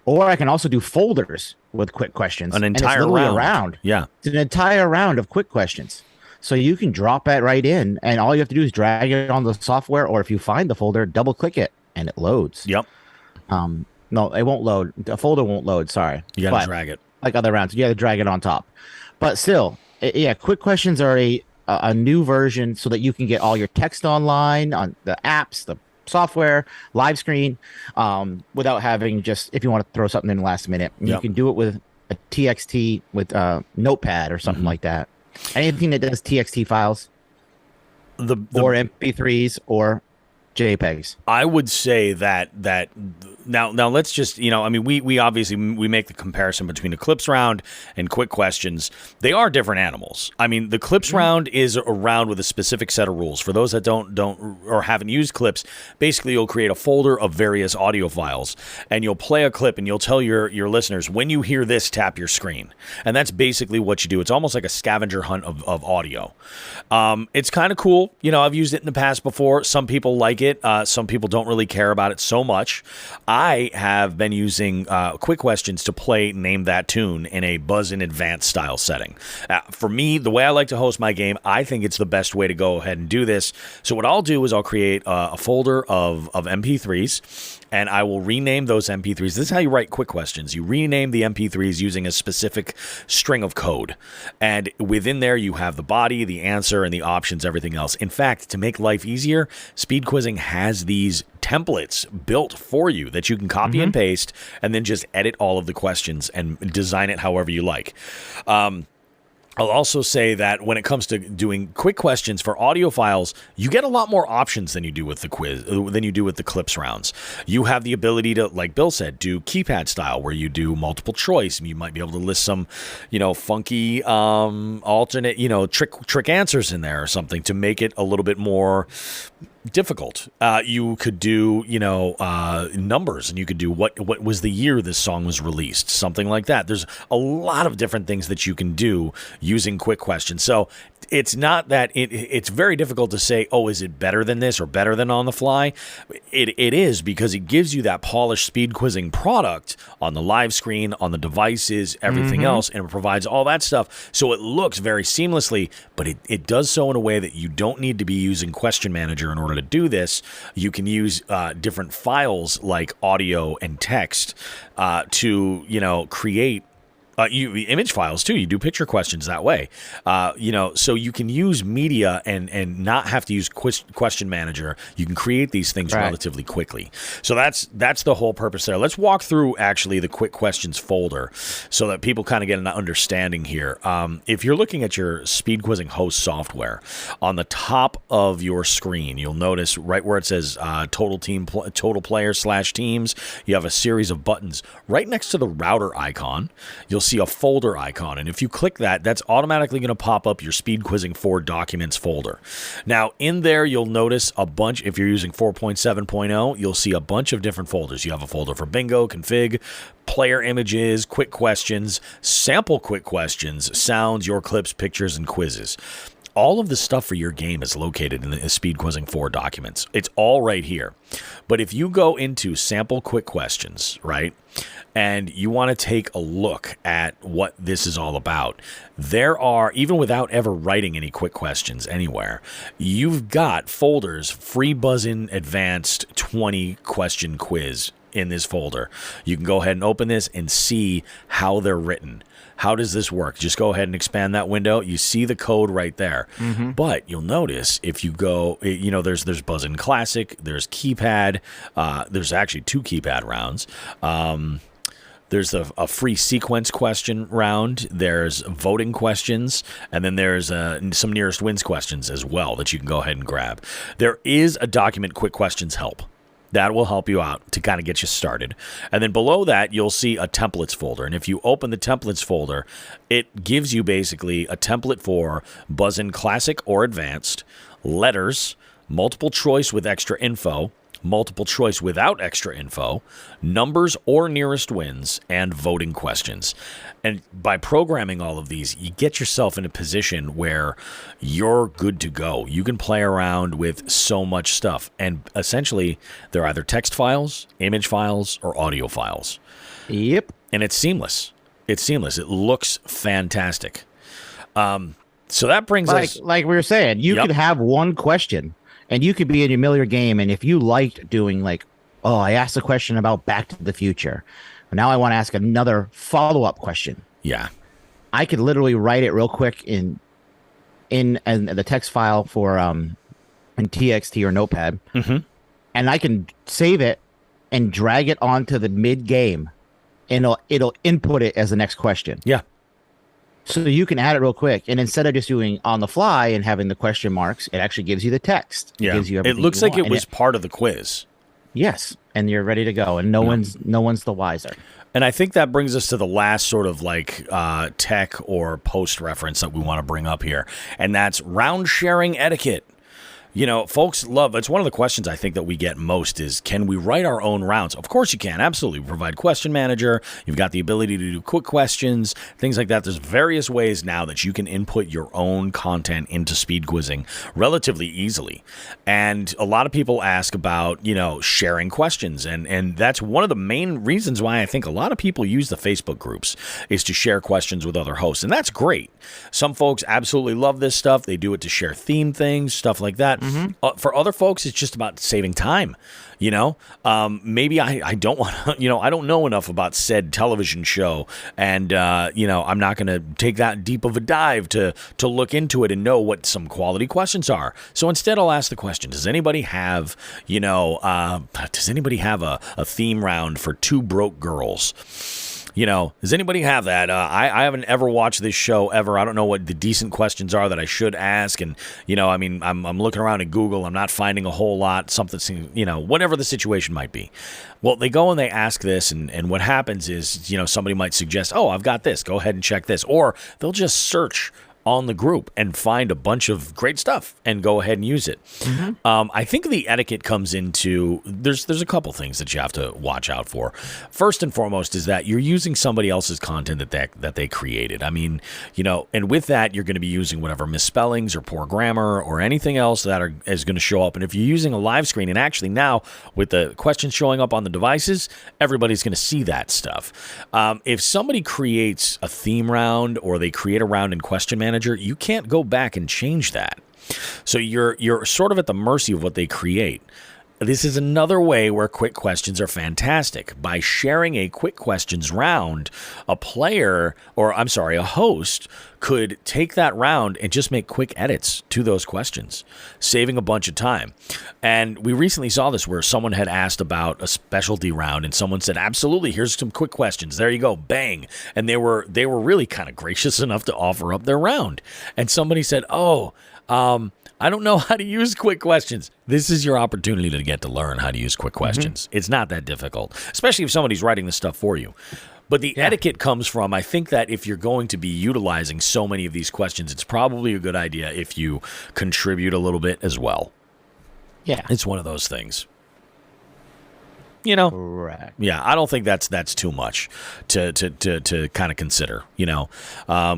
Or I can also do folders with quick questions. An entire round. Yeah. It's an entire round of quick questions. So you can drop that right in, and all you have to do is drag it on the software, or if you find the folder, double click it, and it loads. Yep. No, it won't load. The folder won't load. Sorry. You got to drag it. Like other rounds. You got to drag it on top. But still, quick questions are a new version so that you can get all your text online on the apps, the software, live screen, without having if you want to throw something in the last minute. You can do it with a TXT with Notepad or something like that. Anything that does TXT files or MP3s or JPEGs. I would say that now let's just, I mean, we obviously we make the comparison between a clips round and quick questions. They are different animals. I mean, the clips round is a round with a specific set of rules. For those that don't or haven't used clips, basically you'll create a folder of various audio files and you'll play a clip and you'll tell your listeners, when you hear this, tap your screen. And that's basically what you do. It's almost like a scavenger hunt of audio. It's kind of cool. I've used it in the past before. Some people like it. Some people don't really care about it so much. I have been using quick questions to play Name That Tune in a Buzz in Advance style setting. For me, the way I like to host my game, I think it's the best way to go ahead and do this. So what I'll do is I'll create a folder of MP3s, and I will rename those MP3s. This is how you write quick questions. You rename the MP3s using a specific string of code. And within there, you have the body, the answer, and the options, everything else. In fact, to make life easier, SpeedQuizzing has these templates built for you that you can copy and paste and then just edit all of the questions and design it however you like. I'll also say that when it comes to doing quick questions for audio files, you get a lot more options than you do with the clips rounds. You have the ability to, like Bill said, do keypad style where you do multiple choice. You might be able to list some, funky alternate, trick answers in there or something to make it a little bit more difficult. You could do, numbers, and you could do what was the year this song was released, something like that. There's a lot of different things that you can do using quick questions. So it's not that it's very difficult to say, oh, is it better than this or better than on the fly? It is, because it gives you that polished speed quizzing product on the live screen, on the devices, everything else, and it provides all that stuff. So it looks very seamlessly, but it does so in a way that you don't need to be using Question Manager in order to do this. You can use different files like audio and text to, create image files too. You do picture questions that way. So you can use media and not have to use Question Manager. You can create these things relatively quickly. So that's the whole purpose there. Let's walk through actually the quick questions folder so that people kind of get an understanding here. If you're looking at your speed quizzing host software, on the top of your screen, you'll notice right where it says total players / teams, you have a series of buttons right next to the router icon. You'll see a folder icon, and if you click that, that's automatically going to pop up your Speed Quizzing 4 Documents folder. Now, in there, you'll notice a bunch. If you're using 4.7.0, you'll see a bunch of different folders. You have a folder for bingo, config, player images, quick questions, sample quick questions, sounds, your clips, pictures, and quizzes. All of the stuff for your game is located in the Speed Quizzing 4 Documents. It's all right here. But if you go into sample quick questions, right, and you want to take a look at what this is all about, there are, even without ever writing any quick questions anywhere, you've got folders, free Buzz-In Advanced 20 question quiz in this folder. You can go ahead and open this and see how they're written. How does this work? Just go ahead and expand that window. You see the code right there. But you'll notice if you go, there's Buzz-In Classic, there's keypad, there's actually 2 keypad rounds. There's a free sequence question round. There's voting questions. And then there's some nearest wins questions as well that you can go ahead and grab. There is a document quick questions help. That will help you out to kind of get you started. And then below that, you'll see a templates folder. And if you open the templates folder, it gives you basically a template for Buzz-In Classic or Advanced, letters, multiple choice with extra info, multiple choice without extra info, numbers or nearest wins, and voting questions. And by programming all of these, you get yourself in a position where you're good to go. You can play around with so much stuff. And essentially, they're either text files, image files, or audio files. Yep. And it's seamless. It's seamless. It looks fantastic. So that brings us... Like we were saying, you could have one question, and you could be in a familiar game, and if you liked doing I asked a question about Back to the Future. Now I want to ask another follow-up question. Yeah. I could literally write it real quick in the text file for in TXT or Notepad, and I can save it and drag it onto the mid-game, and it'll input it as the next question. Yeah. So you can add it real quick, and instead of just doing on the fly and having the question marks, it actually gives you the text. It gives you it everything looks you like want. it was part of the quiz. Yes, and you're ready to go, and no one's the wiser. And I think that brings us to the last sort of like tech or post reference that we want to bring up here, and that's round sharing etiquette. You know, folks love, it's one of the questions I think that we get most is, can we write our own rounds? Of course you can, absolutely. We provide Question Manager. You've got the ability to do quick questions, things like that. There's various ways now that you can input your own content into speed quizzing relatively easily. And a lot of people ask about, you know, sharing questions. And that's one of the main reasons why I think a lot of people use the Facebook groups is to share questions with other hosts. And that's great. Some folks absolutely love this stuff. They do it to share theme things, stuff like that. For other folks, it's just about saving time. You know, maybe I don't want to, you know, I don't know enough about said television show. And, you know, I'm not going to take that deep of a dive to look into it and know what some quality questions are. So instead, I'll ask the question, does anybody have, you know, does anybody have a theme round for Two Broke Girls? You know, does anybody have that? I haven't ever watched this show ever. I don't know what the decent questions are that I should ask. And, you know, I mean, I'm looking around at Google. I'm not finding a whole lot, something, you know, whatever the situation might be. Well, they go and they ask this. And what happens is, you know, somebody might suggest, oh, I've got this. Go ahead and check this. Or they'll just search on the group and find a bunch of great stuff and go ahead and use it. I think the etiquette comes into, there's a couple things that you have to watch out for. First and foremost is that you're using somebody else's content that they created. I mean, you know, and with that, you're going to be using whatever misspellings or poor grammar or anything else that is going to show up. And if you're using a live screen, and actually now with the questions showing up on the devices, everybody's going to see that stuff. If somebody creates a theme round or they create a round in Question Manager, you can't go back and change that. So you're sort of at the mercy of what they create. This is another way where quick questions are fantastic. By sharing a quick questions round, a host could take that round and just make quick edits to those questions, saving a bunch of time. And we recently saw this where someone had asked about a specialty round and someone said, absolutely, here's some quick questions. There you go, bang. And they were really kind of gracious enough to offer up their round. And somebody said, I don't know how to use quick questions. This is your opportunity to get to learn how to use quick questions. It's not that difficult, especially if somebody's writing this stuff for you. But the etiquette comes from, I think that if you're going to be utilizing so many of these questions, it's probably a good idea if you contribute a little bit as well. Yeah. It's one of those things. You know, Correct. Yeah, I don't think that's too much to kind of consider. You know,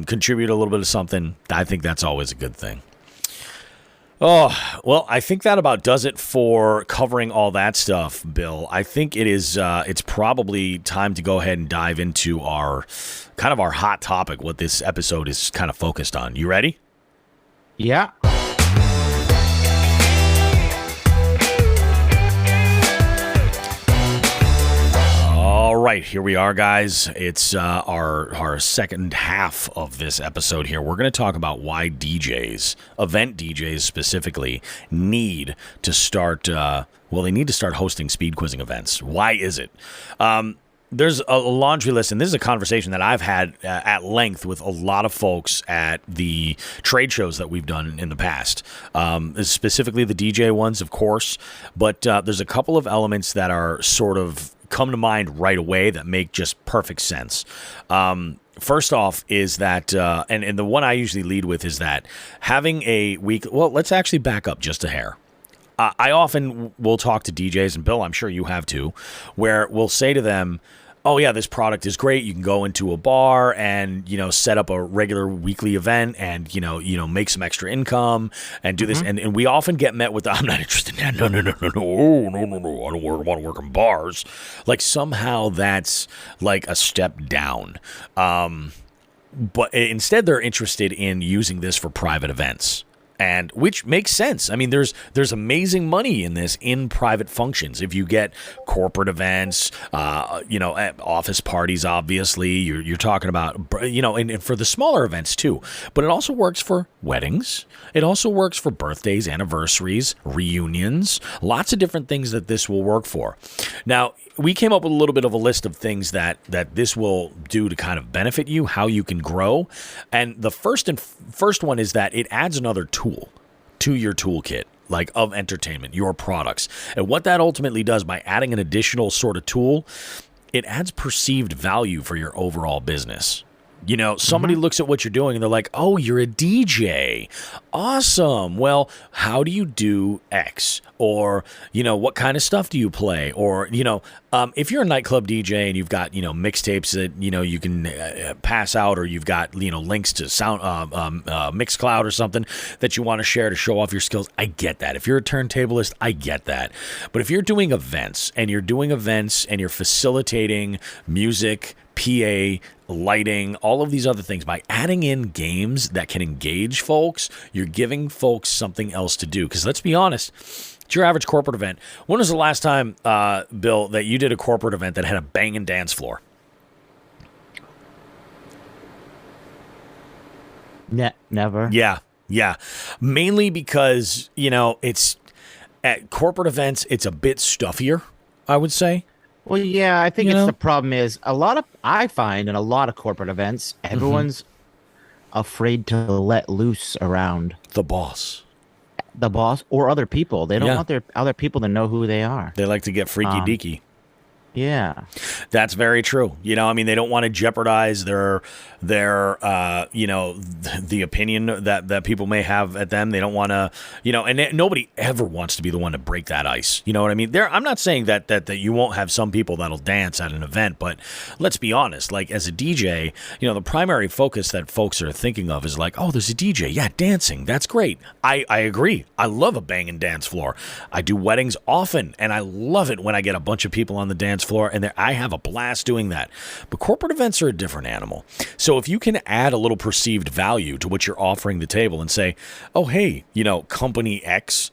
contribute a little bit of something. I think that's always a good thing. Oh, well, I think that about does it for covering all that stuff, Bill. I think it is. It's probably time to go ahead and dive into our hot topic, what this episode is kind of focused on. You ready? Yeah. All right, here we are, guys. It's our second half of this episode here. We're going to talk about why DJs, event DJs specifically, need to start, they need to start hosting speed quizzing events. Why is it? There's a laundry list, and this is a conversation that I've had at length with a lot of folks at the trade shows that we've done in the past, specifically the DJ ones, of course, but there's a couple of elements that are sort of come to mind right away that make just perfect sense. First off is that, and the one I usually lead with is that having a week, well, let's actually back up just a hair. I often will talk to DJs, and Bill, I'm sure you have too, where we'll say to them, oh yeah, this product is great. You can go into a bar and, you know, set up a regular weekly event and, you know, make some extra income and do this. And we often get met with, I'm not interested in that. No. I don't want to work in bars. Like somehow that's like a step down. But instead they're interested in using this for private events. And which makes sense. I mean, there's amazing money in this in private functions. If you get corporate events, office parties, obviously, you're talking about, and for the smaller events too. But it also works for weddings. It also works for birthdays, anniversaries, reunions, lots of different things that this will work for. Now, we came up with a little bit of a list of things that this will do to kind of benefit you, how you can grow. And the first one is that it adds another tool to your toolkit, like of entertainment, your products. And what that ultimately does by adding an additional sort of tool, it adds perceived value for your overall business. Somebody looks at what you're doing and they're like, oh, you're a DJ. Awesome. Well, how do you do X? Or, what kind of stuff do you play? Or, if you're a nightclub DJ and you've got, mixtapes that, you can pass out, or you've got, links to sound Mixcloud or something that you want to share to show off your skills, I get that. If you're a turntablist, I get that. But if you're doing events and you're facilitating music, PA, lighting, all of these other things, by adding in games that can engage folks, you're giving folks something else to do. Because let's be honest, it's your average corporate event. When was the last time, Bill, that you did a corporate event that had a banging dance floor? Never. Yeah. Mainly because, it's at corporate events, it's a bit stuffier, I would say. Well, yeah, I think the problem is I find in a lot of corporate events, everyone's afraid to let loose around the boss or other people. They don't want their other people to know who they are. They like to get freaky deaky. Yeah, that's very true. They don't want to jeopardize their the opinion that people may have at them. They don't want to, and nobody ever wants to be the one to break that ice. You know what I mean? I'm not saying that you won't have some people that'll dance at an event, but let's be honest. Like, as a DJ, the primary focus that folks are thinking of is like, oh, there's a DJ. Yeah, dancing. That's great. I agree. I love a banging dance floor. I do weddings often, and I love it when I get a bunch of people on the dance floor, and I have a blast doing that. But corporate events are a different animal. So if you can add a little perceived value to what you're offering the table and say, oh, hey, company X,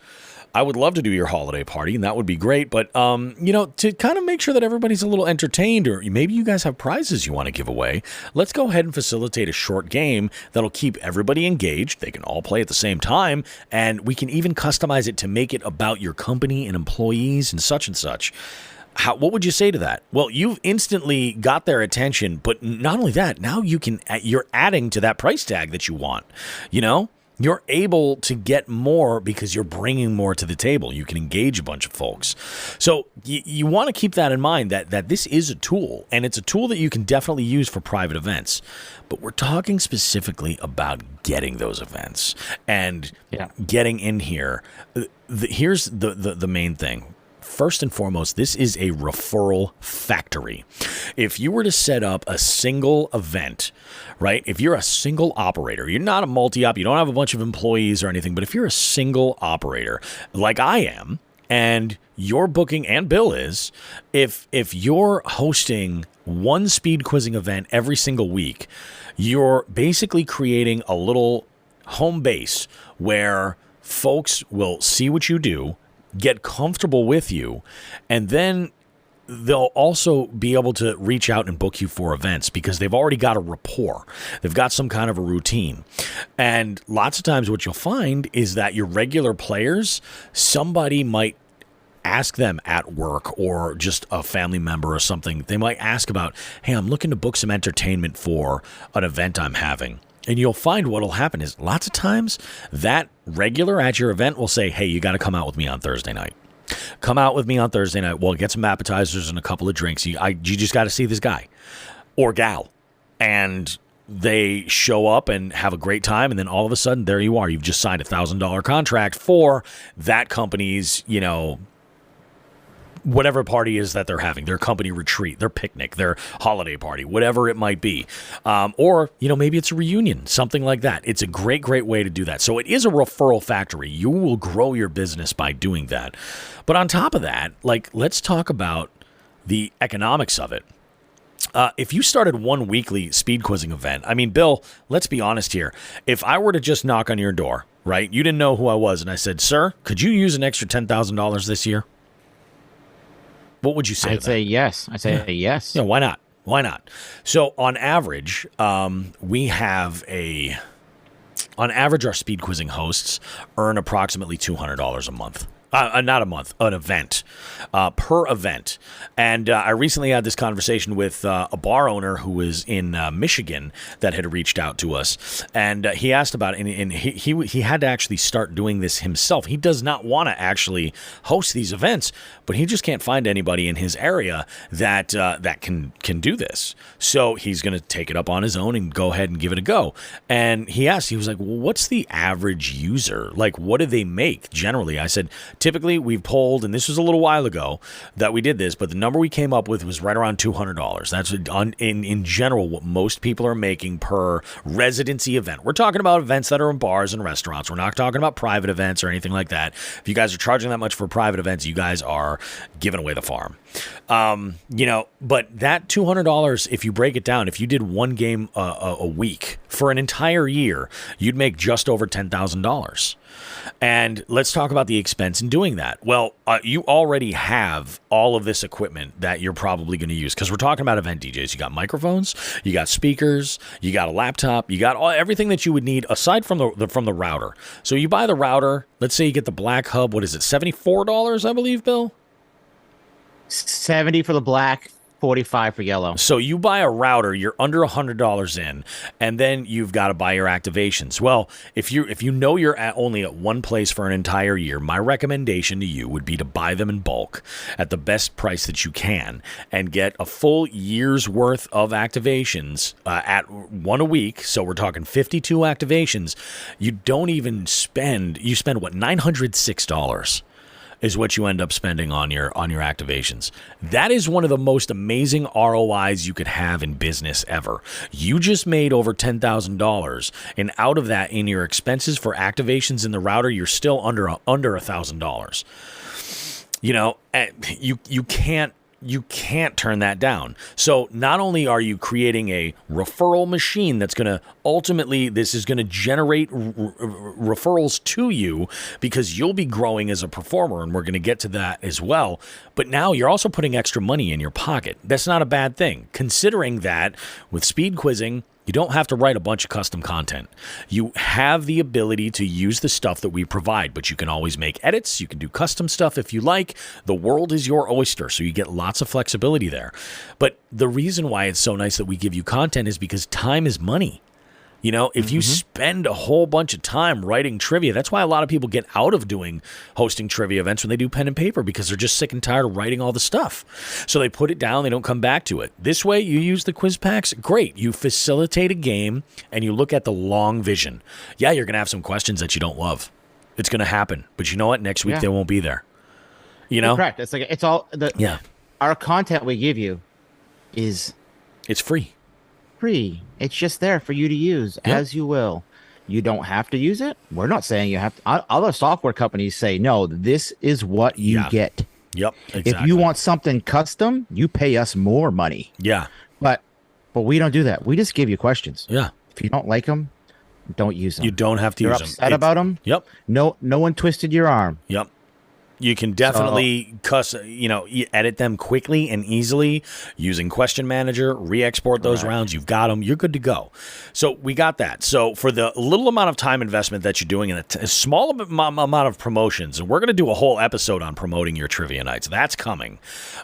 I would love to do your holiday party, and that would be great. But, to kind of make sure that everybody's a little entertained, or maybe you guys have prizes you want to give away, let's go ahead and facilitate a short game that'll keep everybody engaged. They can all play at the same time, and we can even customize it to make it about your company and employees and such and such. What would you say to that? Well, you've instantly got their attention, but not only that, now you're adding to that price tag that you want. You're able to get more because you're bringing more to the table. You can engage a bunch of folks. So you want to keep that in mind, that this is a tool, and it's a tool that you can definitely use for private events. But we're talking specifically about getting those events and getting in here. Here's the main thing. First and foremost, this is a referral factory. If you were to set up a single event, right? If you're a single operator, you're not a multi-op, you don't have a bunch of employees or anything, but if you're a single operator, like I am, and your booking and Bill is, if you're hosting one speed quizzing event every single week, you're basically creating a little home base where folks will see what you do, get comfortable with you, and then they'll also be able to reach out and book you for events because they've already got a rapport. They've got some kind of a routine. And lots of times what you'll find is that your regular players, somebody might ask them at work, or just a family member or something. They might ask about, hey, I'm looking to book some entertainment for an event I'm having. And you'll find what'll happen is lots of times that regular at your event will say, hey, you got to come out with me on Thursday night. Come out with me on Thursday night. We'll get some appetizers and a couple of drinks. You just got to see this guy or gal. And they show up and have a great time. And then all of a sudden, there you are. You've just signed a $1,000 contract for that company's, whatever party is that they're having, their company retreat, their picnic, their holiday party, whatever it might be. Or, maybe it's a reunion, something like that. It's a great, great way to do that. So it is a referral factory. You will grow your business by doing that. But on top of that, let's talk about the economics of it. If you started one weekly speed quizzing event, Bill, let's be honest here. If I were to just knock on your door right? You didn't know who I was, and I said, "Sir, could you use an extra $10,000 this year?" What would you say? I'd say yes. I'd say yes. Yeah, why not? Why not? So on average, we have on average, our speed quizzing hosts earn approximately $200 a month. Not a month, an event, per event. And I recently had this conversation with a bar owner who was in Michigan that had reached out to us. And he asked about it, and he had to actually start doing this himself. He does not want to actually host these events, but he just can't find anybody in his area that can do this. So he's going to take it up on his own and go ahead and give it a go. And he asked, he was like, well, what's the average user? Like, what do they make generally? I said, typically, we've polled, and this was a little while ago that we did this, but the number we came up with was right around $200. That's in general what most people are making per residency event. We're talking about events that are in bars and restaurants. We're not talking about private events or anything like that. If you guys are charging that much for private events, you guys are giving away the farm. But that $200, if you break it down, if you did one game a week for an entire year, you'd make just over $10,000. And let's talk about the expense in doing that. Well, you already have all of this equipment that you're probably going to use, because we're talking about event DJs. You got microphones, you got speakers, you got a laptop, you got everything that you would need aside from the router. So you buy the router. Let's say you get the black hub. What is it? $74, I believe, Bill? 70 for the black, 45 for yellow. So you buy a router, you're under $100 in, and then you've got to buy your activations. Well, if you know you're only at one place for an entire year, my recommendation to you would be to buy them in bulk at the best price that you can and get a full year's worth of activations at one a week. So we're talking 52 activations. You don't even spend what, $906 is what you end up spending on your activations. That is one of the most amazing ROIs you could have in business ever. You just made over $10,000, and out of that, in your expenses for activations in the router, you're still under $1,000. You can't turn that down. So not only are you creating a referral machine that's going to ultimately, this is going to generate referrals to you because you'll be growing as a performer, and we're going to get to that as well. But now you're also putting extra money in your pocket. That's not a bad thing, considering that with speed quizzing, you don't have to write a bunch of custom content. You have the ability to use the stuff that we provide, but you can always make edits. You can do custom stuff if you like. The world is your oyster, so you get lots of flexibility there. But the reason why it's so nice that we give you content is because time is money. If you spend a whole bunch of time writing trivia, that's why a lot of people get out of hosting trivia events when they do pen and paper, because they're just sick and tired of writing all the stuff. So they put it down, they don't come back to it. This way, you use the quiz packs, great. You facilitate a game, and you look at the long vision. Yeah, you're going to have some questions that you don't love. It's going to happen. But you know what? Next week, they won't be there. You're correct. It's like, it's all, our content we give you it's free. It's just there for you to use as you will. You don't have to use it. We're not saying you have to. Other software companies say, no, this is what you get. Yep, exactly. If you want something custom, you pay us more money. Yeah. But we don't do that. We just give you questions. Yeah. If you don't like them, don't use them. You don't have to You're use them. Upset about them? Yep. No one twisted your arm. Yep. You can definitely edit them quickly and easily using Question Manager, re-export those rounds. You've got them. You're good to go. So we got that. So for the little amount of time investment that you're doing and a small amount of promotions, and we're going to do a whole episode on promoting your trivia nights. That's coming.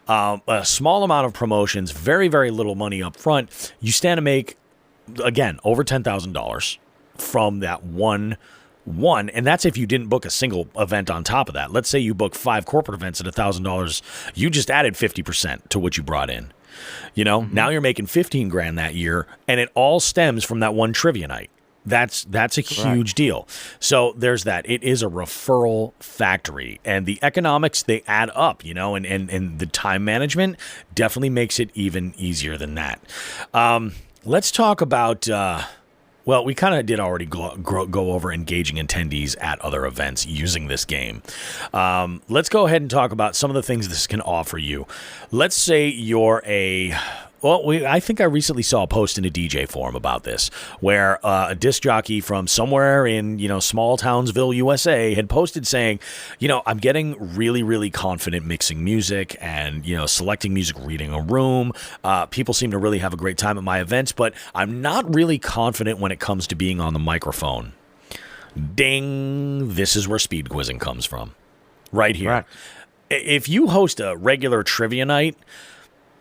A small amount of promotions, very, very little money up front. You stand to make, again, over $10,000 from that one, and that's if you didn't book a single event on top of that. Let's say you book 5 corporate events at $1,000. You just added 50% to what you brought in. Now you're making $15,000 that year, and it all stems from that one trivia night. That's a huge deal. So there's that. It is a referral factory, and the economics, they add up, and the time management definitely makes it even easier than that. Let's talk about well, we kind of did already go over engaging attendees at other events using this game. Let's go ahead and talk about some of the things this can offer you. Let's say you're a Well, I think I recently saw a post in a DJ forum about this, where a disc jockey from somewhere in, small Townsville, USA, had posted saying, I'm getting really, really confident mixing music and, selecting music, reading a room. People seem to really have a great time at my events, but I'm not really confident when it comes to being on the microphone. Ding! This is where speed quizzing comes from. Right here. Right. If you host a regular trivia night,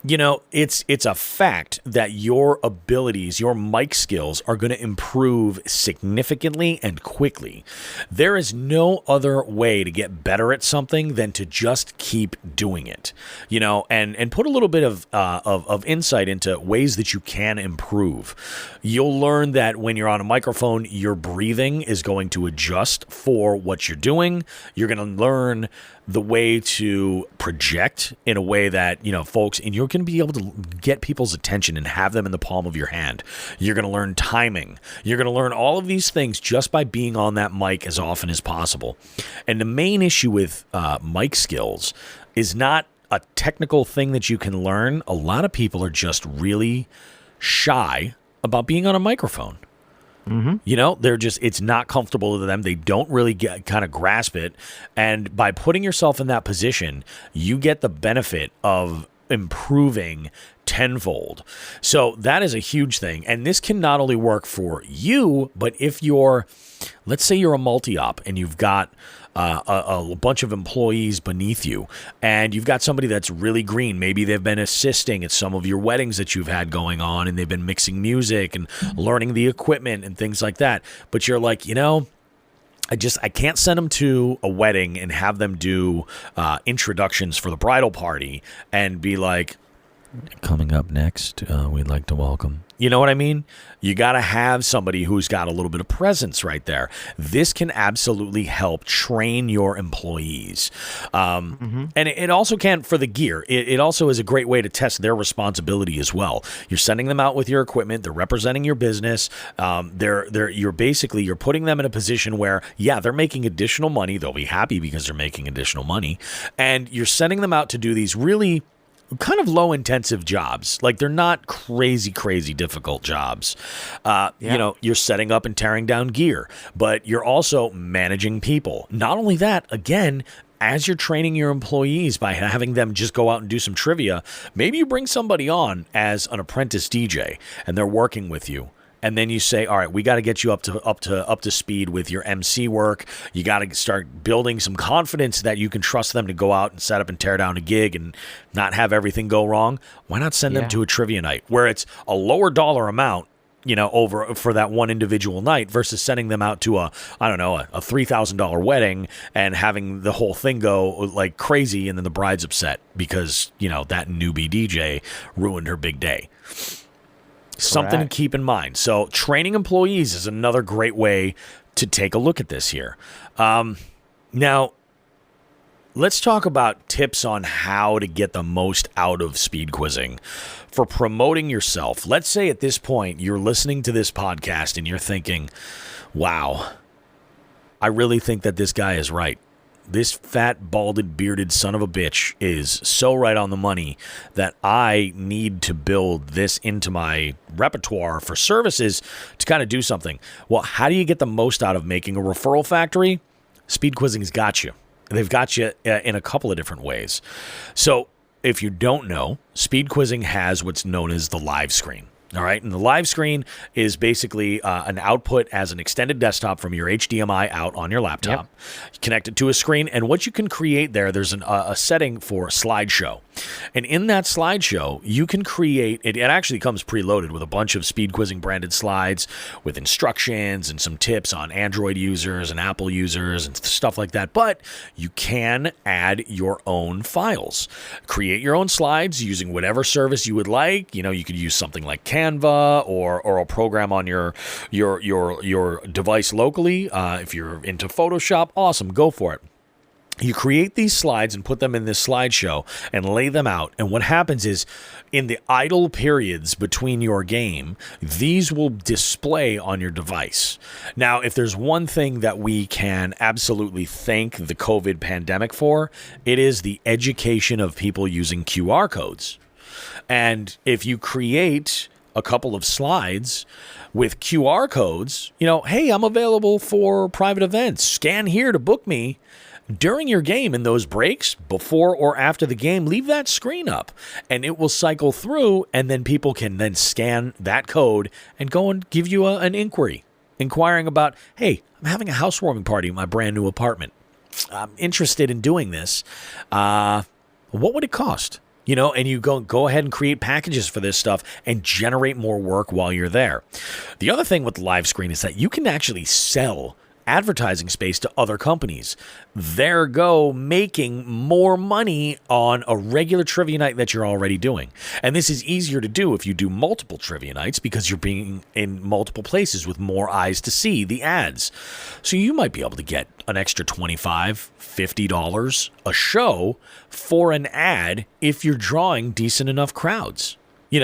it's a fact that your abilities, your mic skills are going to improve significantly and quickly. There is no other way to get better at something than to just keep doing it, and put a little bit of insight into ways that you can improve. You'll learn that when you're on a microphone, your breathing is going to adjust for what you're doing. You're going to learn the way to project in a way that, folks, and you're going to be able to get people's attention and have them in the palm of your hand. You're going to learn timing. You're going to learn all of these things just by being on that mic as often as possible. And the main issue with mic skills is not a technical thing that you can learn. A lot of people are just really shy about being on a microphone. Mm-hmm. It's not comfortable to them. They don't really kind of grasp it. And by putting yourself in that position, you get the benefit of improving tenfold. So that is a huge thing. And this can not only work for you, but if let's say you're a multi-op and you've got a bunch of employees beneath you, and you've got somebody that's really green. Maybe they've been assisting at some of your weddings that you've had going on, and they've been mixing music and learning the equipment and things like that. But you're like, I can't send them to a wedding and have them do introductions for the bridal party and be like, coming up next, we'd like to welcome. You know what I mean? You got to have somebody who's got a little bit of presence right there. This can absolutely help train your employees. And it also can for the gear. It also is a great way to test their responsibility as well. You're sending them out with your equipment. They're representing your business. You're putting them in a position where, they're making additional money. They'll be happy because they're making additional money. And you're sending them out to do these really kind of low intensive jobs. Like, they're not crazy difficult jobs. You're setting up and tearing down gear, but you're also managing people. Not only that, again, as you're training your employees by having them just go out and do some trivia, maybe you bring somebody on as an apprentice DJ and they're working with you. And then you say, all right, we got to get you up to speed with your MC work. You got to start building some confidence that you can trust them to go out and set up and tear down a gig and not have everything go wrong. Why not send them to a trivia night where it's a lower dollar amount, over for that one individual night versus sending them out to a $3,000 wedding and having the whole thing go like crazy, and then the bride's upset because, that newbie DJ ruined her big day. Something to keep in mind. So training employees is another great way to take a look at this here. Now, let's talk about tips on how to get the most out of speed quizzing for promoting yourself. Let's say at this point you're listening to this podcast and you're thinking, wow, I really think that this guy is right. This fat, balded, bearded son of a bitch is so right on the money that I need to build this into my repertoire for services to kind of do something. Well, how do you get the most out of making a referral factory? Speed Quizzing's got you. They've got you in a couple of different ways. So if you don't know, Speed Quizzing has what's known as the live screen. All right, and the live screen is basically an output as an extended desktop from your HDMI out on your laptop. Yep. Connect it to a screen, and what you can create there's a setting for slideshow. And in that slideshow, you can create, it actually comes preloaded with a bunch of Speed Quizzing branded slides with instructions and some tips on Android users and Apple users and stuff like that. But you can add your own files. Create your own slides using whatever service you would like. You could use something like Canva or a program on your device locally. If you're into Photoshop, awesome, go for it. You create these slides and put them in this slideshow and lay them out. And what happens is, in the idle periods between your game, these will display on your device. Now, if there's one thing that we can absolutely thank the COVID pandemic for, it is the education of people using QR codes. And if you create a couple of slides with QR codes, hey, I'm available for private events. Scan here to book me. During your game, in those breaks, before or after the game, leave that screen up and it will cycle through, and then people can then scan that code and go and give you an inquiry, inquiring about, hey, I'm having a housewarming party in my brand new apartment. I'm interested in doing this. What would it cost? And you go ahead and create packages for this stuff and generate more work while you're there. The other thing with the live screen is that you can actually sell advertising space to other companies. There go making more money on a regular trivia night that you're already doing. And this is easier to do if you do multiple trivia nights because you're being in multiple places with more eyes to see the ads. So you might be able to get an extra $25, $50 a show for an ad if you're drawing decent enough crowds.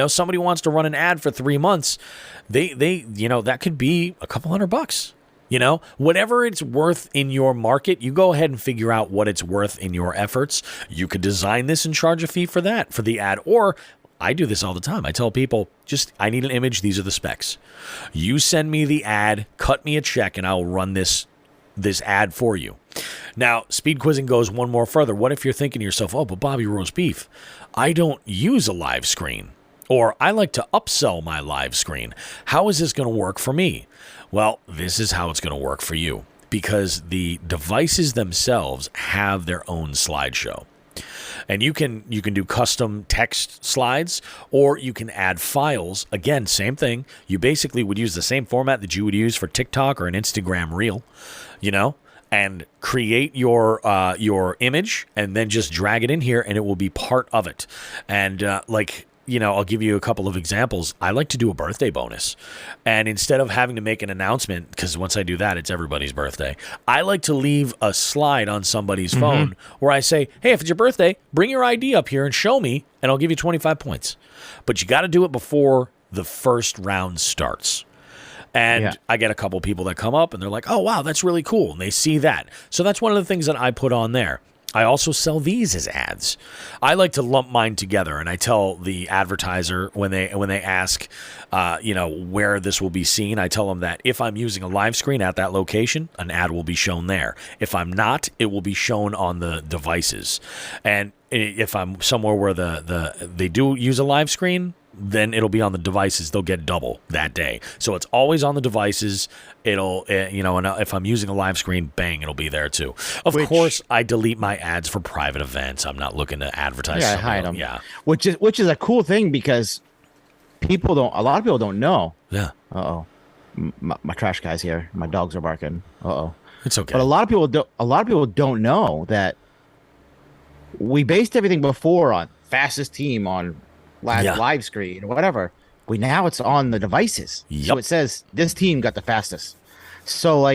Somebody wants to run an ad for 3 months. They that could be a couple $100. Whatever it's worth in your market, you go ahead and figure out what it's worth in your efforts. You could design this and charge a fee for that, for the ad. Or I do this all the time. I tell people, I need an image. These are the specs. You send me the ad, cut me a check, and I'll run this ad for you. Now, speed quizzing goes one more further. What if you're thinking to yourself, oh, but Bobby Roast Beef, I don't use a live screen. Or I like to upsell my live screen. How is this going to work for me? Well, this is how it's going to work for you, because the devices themselves have their own slideshow. And you can do custom text slides, or you can add files. Again, same thing. You basically would use the same format that you would use for TikTok or an Instagram reel, and create your image and then just drag it in here and it will be part of it. And I'll give you a couple of examples. I like to do a birthday bonus. And instead of having to make an announcement, because once I do that, it's everybody's birthday, I like to leave a slide on somebody's phone where I say, hey, if it's your birthday, bring your ID up here and show me, and I'll give you 25 points. But you got to do it before the first round starts. And I get a couple people that come up and they're like, oh, wow, that's really cool. And they see that. So that's one of the things that I put on there. I also sell these as ads. I like to lump mine together, and I tell the advertiser when they ask, where this will be seen, I tell them that if I'm using a live screen at that location, an ad will be shown there. If I'm not, it will be shown on the devices. And if I'm somewhere where they do use a live screen, then it'll be on the devices. They'll get double that day. So it's always on the devices. It'll, and if I'm using a live screen, bang, it'll be there too. Of course, I delete my ads for private events. I'm not looking to advertise. Yeah, I hide them. Yeah. Which is a cool thing because a lot of people don't know. Yeah. Uh-oh. My trash guy's here. My dogs are barking. Uh-oh. It's okay. But a lot of people don't know that we based everything before on fastest team on live screen or whatever. Now it's on the devices. Yep. So it says this team got the fastest. So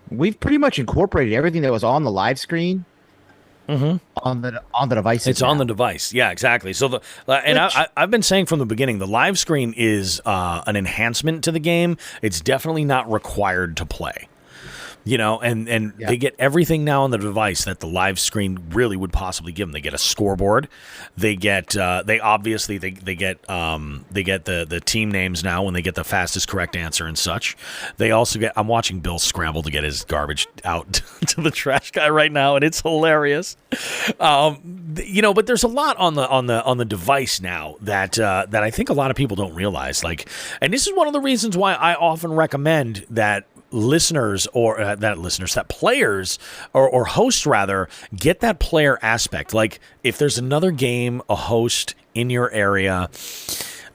we've pretty much incorporated everything that was on the live screen on the devices. It's on the device. Yeah, exactly. So I've been saying from the beginning, the live screen is an enhancement to the game. It's definitely not required to play. They get everything now on the device that the live screen really would possibly give them. They get a scoreboard. They get they get the team names now when they get the fastest correct answer and such. They also get. I'm watching Bill scramble to get his garbage out to the trash guy right now, and it's hilarious. But there's a lot on the device now that I think a lot of people don't realize. And this is one of the reasons why I often recommend that that players or hosts rather get that player aspect. If there's another game, a host in your area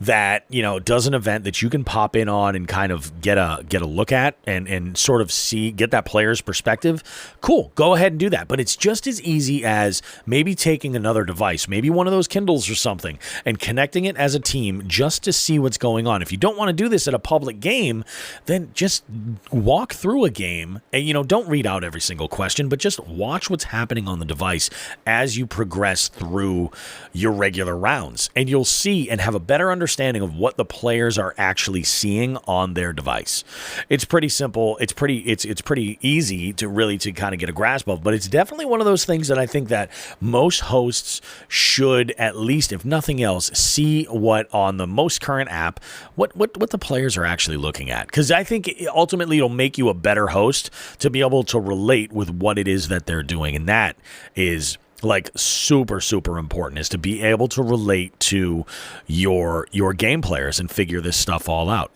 that does an event that you can pop in on and kind of get a look at and sort of get that player's perspective, cool, go ahead and do that. But it's just as easy as maybe taking another device, maybe one of those Kindles or something, and connecting it as a team just to see what's going on. If you don't want to do this at a public game, then just walk through a game and don't read out every single question, but just watch what's happening on the device as you progress through your regular rounds, and you'll see and have a better understanding understanding of what the players are actually seeing on their device. It's pretty simple. It's pretty easy to kind of get a grasp of, but it's definitely one of those things that I think that most hosts should, at least if nothing else, see what on the most current app, what the players are actually looking at. Because I think ultimately it'll make you a better host to be able to relate with what it is that they're doing. And that is like super, super important, is to be able to relate to your game players and figure this stuff all out.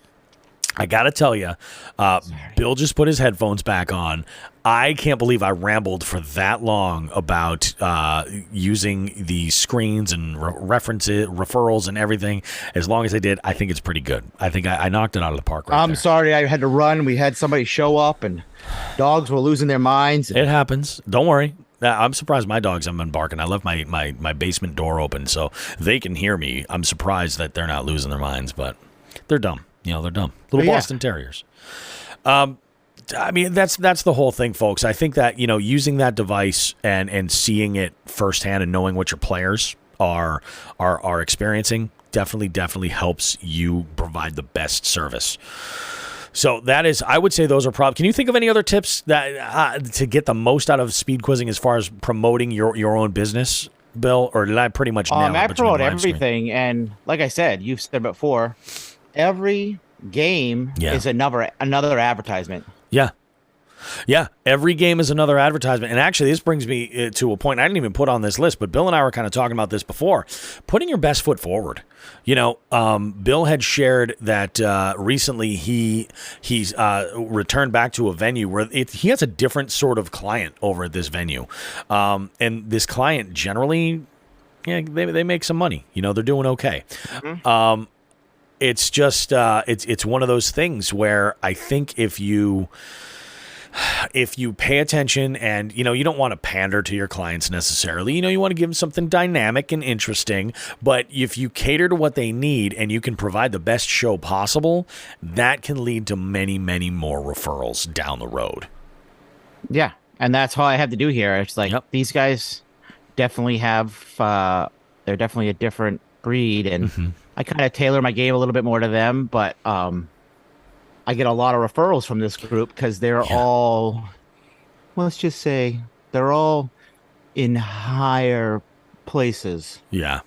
I got to tell you, Bill just put his headphones back on. I can't believe I rambled for that long about using the screens and references, referrals and everything. As long as I did, I think it's pretty good. I think I knocked it out of the park right I'm there. sorry I had to run. We had somebody show up and dogs were losing their minds. It happens. Don't worry. I'm surprised my dogs haven't been barking. I left my basement door open so they can hear me. I'm surprised that they're not losing their minds, but they're dumb. They're dumb. Little Boston Terriers. I mean, that's the whole thing, folks. I think that, using that device and seeing it firsthand and knowing what your players are experiencing definitely helps you provide the best service. So that is, I would say those are probably. Can you think of any other tips that to get the most out of speed quizzing as far as promoting your own business, Bill? Or did I pretty much nail it? I between promote live stream? everything, and like I said, you've said before, every game is another advertisement. Yeah, every game is another advertisement. And actually, this brings me to a point I didn't even put on this list, but Bill and I were kind of talking about this before. Putting your best foot forward. Bill had shared that recently he's returned back to a venue where he has a different sort of client over at this venue. And this client generally, they make some money. They're doing okay. Mm-hmm. It's just it's one of those things where I think if you pay attention and, you don't want to pander to your clients necessarily, you want to give them something dynamic and interesting, but if you cater to what they need and you can provide the best show possible, that can lead to many, many more referrals down the road. Yeah. And that's all I have to do here. It's like, these guys definitely have, they're definitely a different breed, and I kind of tailor my game a little bit more to them, but, I get a lot of referrals from this group because they're all, let's just say, they're all in higher places. Yeah.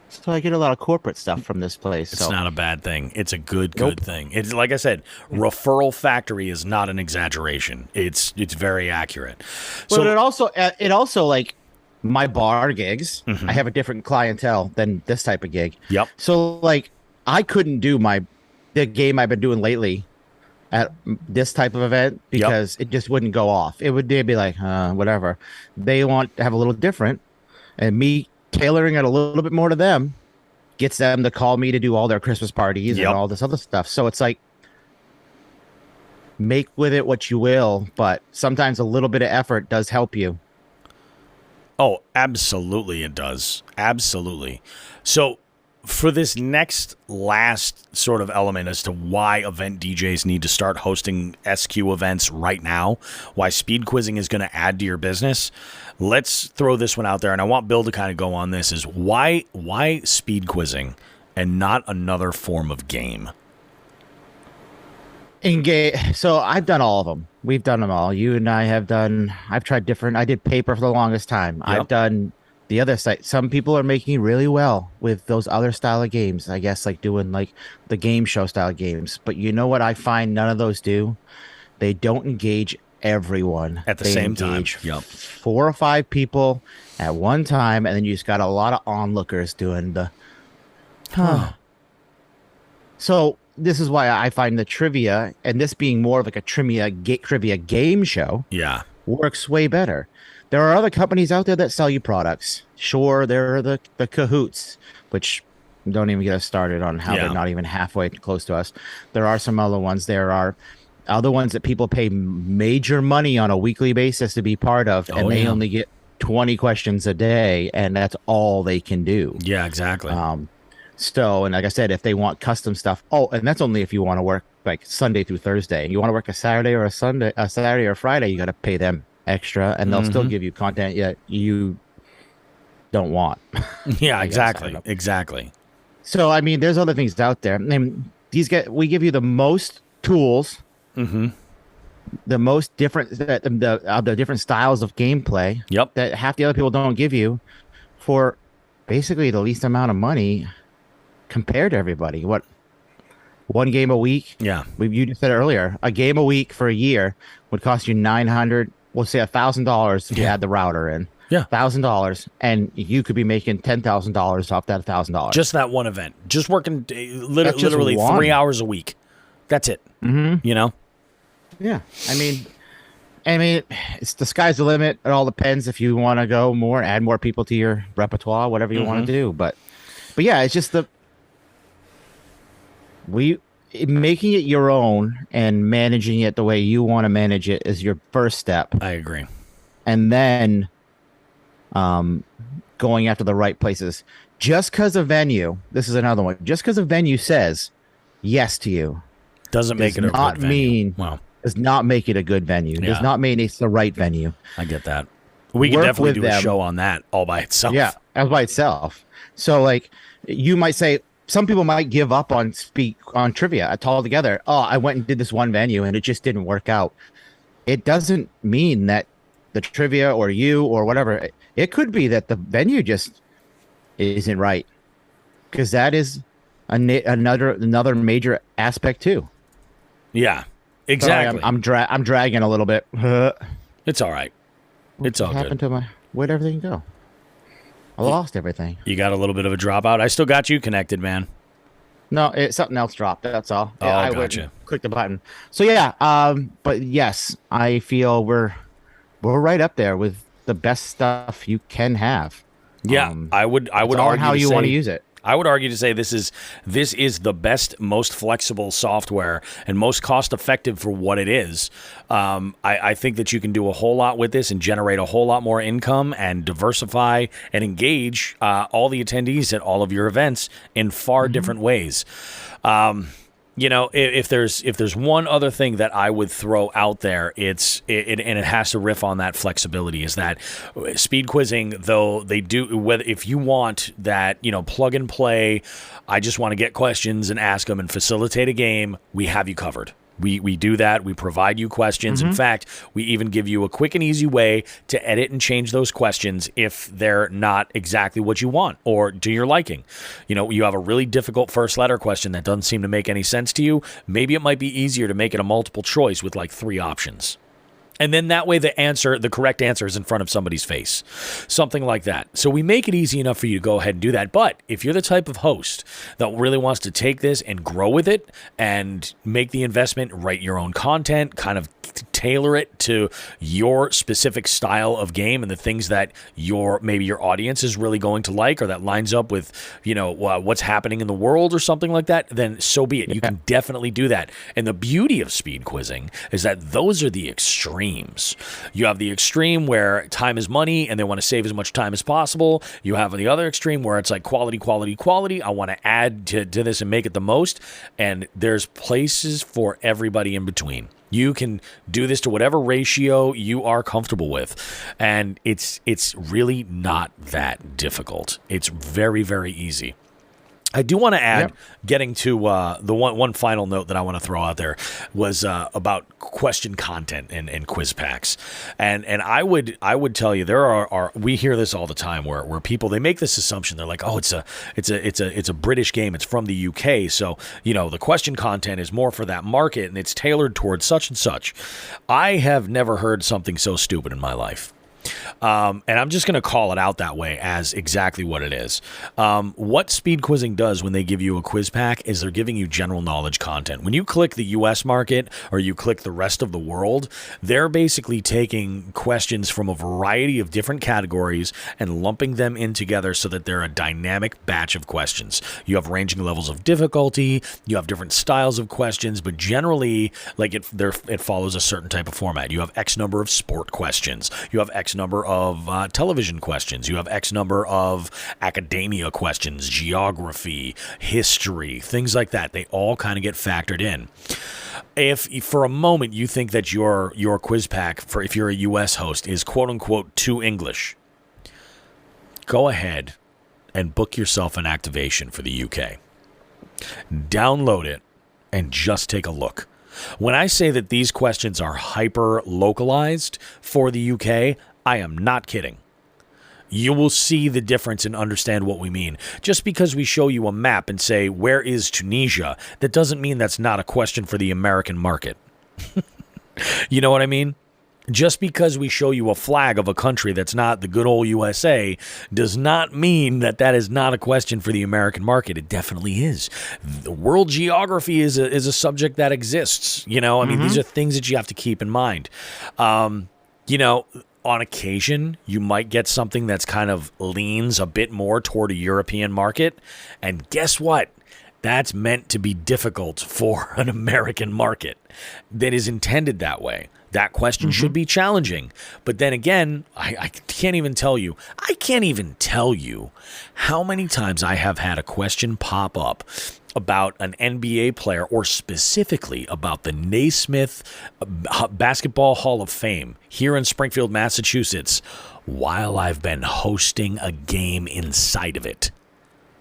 So I get a lot of corporate stuff from this place. It's not a bad thing. It's a good thing. It's like I said, referral factory is not an exaggeration. It's very accurate. But it also like my bar gigs, I have a different clientele than this type of gig. Yep. So like I couldn't do the game I've been doing lately at this type of event because it just wouldn't go off. They'd be like, whatever. They want to have a little different, and me tailoring it a little bit more to them gets them to call me to do all their Christmas parties and all this other stuff. So it's like, make with it what you will, but sometimes a little bit of effort does help you. Oh, absolutely it does. Absolutely. So for this last sort of element as to why event DJs need to start hosting SQ events right now, why speed quizzing is going to add to your business, let's throw this one out there, and I want Bill to kind of go on this, is why speed quizzing and not another form of game? So I've done all of them. We've done them all. You and I have done. I've tried different. I did paper for the longest time. I've done the other side. Some people are making really well with those other style of games, I guess, like doing like the game show style games. But you know what I find none of those do? They don't engage everyone at the same time. 4 or 5 people at one time, and then you just got a lot of onlookers doing the So this is why I find the trivia, and this being more of like a trivia game show, works way better. There are other companies out there that sell you products. Sure, there are the Cahoots, which don't even get us started on how they're not even halfway close to us. There are some other ones. There are other ones that people pay major money on a weekly basis to be part of, and they only get 20 questions a day, and that's all they can do. Yeah, exactly. So, and like I said, if they want custom stuff, and that's only if you want to work like Sunday through Thursday, and you want to work a Saturday or a Friday, you got to pay them extra, and they'll still give you content yet you don't want. Yeah, exactly. So I mean, there's other things out there. I mean, we give you the most tools, the most different the different styles of gameplay. Yep. That half the other people don't give you for basically the least amount of money compared to everybody. What? One game a week? Yeah. You just said it earlier. A game a week for a year would cost you $900. We'll say $1,000 if you add the router in. Yeah. $1,000, and you could be making $10,000 off that $1,000. Just that one event. Just working literally 3 hours a week. That's it. You know? Yeah. I mean, it's the sky's the limit. It all depends if you want to go more, add more people to your repertoire, whatever you want to do. But yeah, it's just making it your own and managing it the way you want to manage it is your first step. I agree. And then going after the right places. Just because a venue, this is another one, just because a venue says yes to you doesn't make it a good venue. Does not make it a good venue. Yeah. Does not mean it's the right venue. I get that. We could definitely do a show on that all by itself. Yeah, as by itself. So like you might say, some people might give up on trivia altogether. Oh, I went and did this one venue and it just didn't work out. It doesn't mean that the trivia or you or whatever, it could be that the venue just isn't right, because that is another major aspect too. Yeah, exactly. Sorry, I'm dragging a little bit. It's all right. It's all happened good. Where'd everything go? I lost everything. You got a little bit of a dropout. I still got you connected, man. No, something else dropped. That's all. Oh, I gotcha. Click the button. So yeah, but yes, I feel we're right up there with the best stuff you can have. Yeah, I would argue how you want to use it. I would argue to say this is the best, most flexible software and most cost effective for what it is. I think that you can do a whole lot with this and generate a whole lot more income and diversify and engage all the attendees at all of your events in far different ways. You know, if there's one other thing that I would throw out there, and it has to riff on that flexibility, is that speed quizzing, though they do, whether if you want that, you know, plug and play, I just want to get questions and ask them and facilitate a game, we have you covered. We do that. We provide you questions. In fact, we even give you a quick and easy way to edit and change those questions if they're not exactly what you want or to your liking. You know, you have a really difficult first letter question that doesn't seem to make any sense to you. Maybe it might be easier to make it a multiple choice with like 3 options. And then that way the correct answer is in front of somebody's face. Something like that. So we make it easy enough for you to go ahead and do that. But if you're the type of host that really wants to take this and grow with it and make the investment, write your own content, kind of tailor it to your specific style of game and the things that maybe your audience is really going to like, or that lines up with, you know, what's happening in the world or something like that, then so be it. You can definitely do that. And the beauty of speed quizzing is that those are the extremes. You have the extreme where time is money and they want to save as much time as possible. You have the other extreme where it's like quality, quality, quality. I want to add to this and make it the most. And there's places for everybody in between. You can do this to whatever ratio you are comfortable with. And it's really not that difficult. It's very, very easy. I do want to add, getting to the one final note that I want to throw out there was about question content and quiz packs, and I would tell you there are we hear this all the time where people, they make this assumption, they're like, oh, it's a British game, it's from the UK, so you know the question content is more for that market and it's tailored towards such and such. I have never heard something so stupid in my life. And I'm just going to call it out that way as exactly what it is. What speed quizzing does when they give you a quiz pack is they're giving you general knowledge content. When you click the US market or you click the rest of the world, they're basically taking questions from a variety of different categories and lumping them in together so that they're a dynamic batch of questions. You have ranging levels of difficulty, you have different styles of questions, but generally, like it follows a certain type of format. You have X number of sport questions. You have X number of television questions. You have X number of academia questions, geography, history, things like that. They all kind of get factored in. If for a moment you think that your quiz pack, for if you're a US host, is quote unquote too English, go ahead and book yourself an activation for the UK. Download it and just take a look. When I say that these questions are hyper-localized for the UK, I am not kidding. You will see the difference and understand what we mean. Just because we show you a map and say, where is Tunisia, that doesn't mean that's not a question for the American market. You know what I mean? Just because we show you a flag of a country that's not the good old USA does not mean that that is not a question for the American market. It definitely is. The world geography is a subject that exists. You know, I mean, these are things that you have to keep in mind. You know, on occasion, you might get something that's kind of leans a bit more toward a European market. And guess what? That's meant to be difficult for an American market that is intended that way. That question should be challenging. But then again, I can't even tell you. I can't even tell you how many times I have had a question pop up about an NBA player, or specifically about the Naismith Basketball Hall of Fame here in Springfield, Massachusetts, while I've been hosting a game inside of it.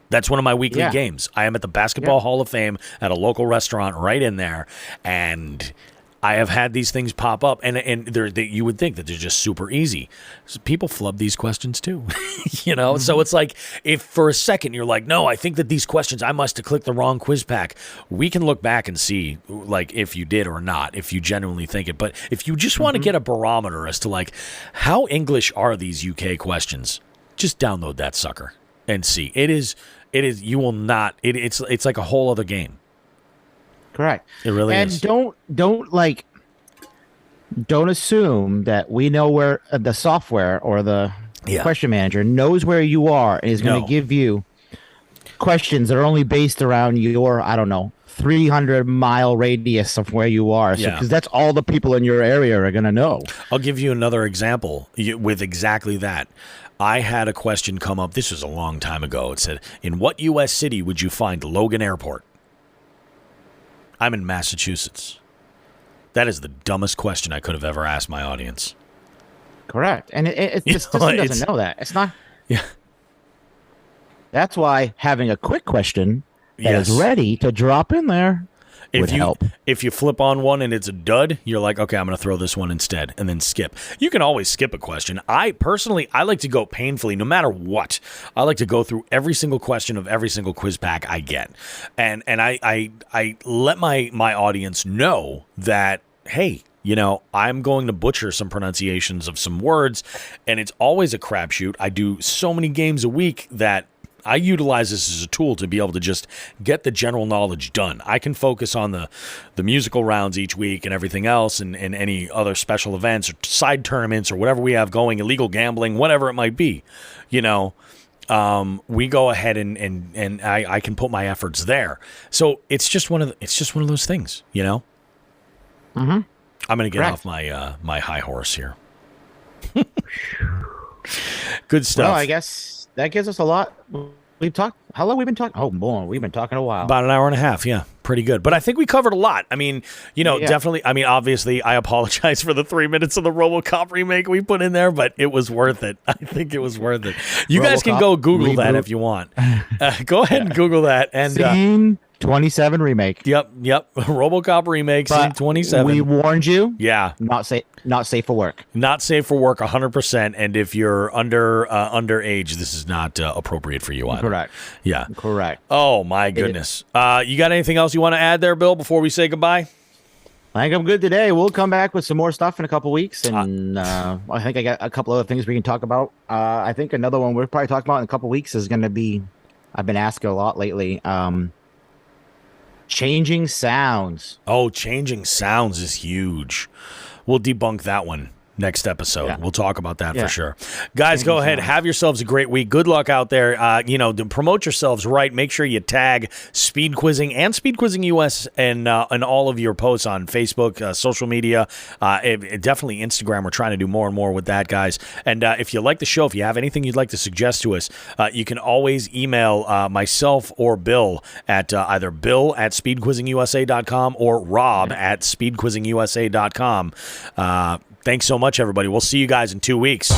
That's one of my weekly games. I am at the Basketball Hall of Fame at a local restaurant right in there, and I have had these things pop up, and you would think that they're just super easy. So people flub these questions too, you know? So it's like, if for a second you're like, no, I think that these questions, I must have clicked the wrong quiz pack. We can look back and see, like, if you did or not, if you genuinely think it. But if you just want to get a barometer as to, like, how English are these UK questions, just download that sucker and see. It is, you will not, it's like a whole other game. Correct. It really is. And don't assume that we know where the software or the question manager knows where you are and is going to give you questions that are only based around your, I don't know, 300-mile radius of where you are. So, because that's all the people in your area are going to know. I'll give you another example with exactly that. I had a question come up. This was a long time ago. It said, in what U.S. city would you find Logan Airport? I'm in Massachusetts. That is the dumbest question I could have ever asked my audience. Correct. And it just doesn't know that. It's not. Yeah. That's why having a quick question that is ready to drop in there would help. If you flip on one and it's a dud, you're like, okay, I'm going to throw this one instead, and then skip. You can always skip a question. I like to go painfully, no matter what. I like to go through every single question of every single quiz pack I get. And I let my audience know that, hey, you know, I'm going to butcher some pronunciations of some words, and it's always a crapshoot. I do so many games a week that I utilize this as a tool to be able to just get the general knowledge done. I can focus on the musical rounds each week and everything else, and any other special events or side tournaments or whatever we have going, illegal gambling, whatever it might be. You know, we go ahead and I can put my efforts there. So it's just one of those things, you know. Mm-hmm. I'm gonna get off my my high horse here. Good stuff. Well, I guess that gives us a lot. We've talked. How long have we been talking? Oh, boy, we've been talking a while. About an hour and a half. Yeah, pretty good. But I think we covered a lot. I mean, you know, definitely. I mean, obviously, I apologize for the 3 minutes of the RoboCop remake we put in there, but it was worth it. I think it was worth it. You guys can go Google that if you want. Go ahead and Google that. And Scene 27 remake. Yep. RoboCop remake. Scene 27. We warned you. Yeah. Not safe for work. Not safe for work, 100%. And if you're underage, this is not appropriate for you either. Correct. Yeah. Correct. Oh my goodness. You got anything else you want to add there, Bill, before we say goodbye? I think I'm good today. We'll come back with some more stuff in a couple weeks, and I think I got a couple other things we can talk about. I think another one we'll probably talk about in a couple weeks is going to be, I've been asked a lot lately, changing sounds. Oh, changing sounds is huge. We'll debunk that one next episode. Yeah. We'll talk about that for sure. Guys, go ahead. Have yourselves a great week. Good luck out there. You know, to promote yourselves right, make sure you tag Speed Quizzing and Speed Quizzing US and all of your posts on Facebook, social media, definitely Instagram. We're trying to do more and more with that, guys. And if you like the show, if you have anything you'd like to suggest to us, you can always email myself or Bill at either bill@speedquizzingusa.com or rob@speedquizzingusa.com. Thanks so much, everybody. We'll see you guys in 2 weeks.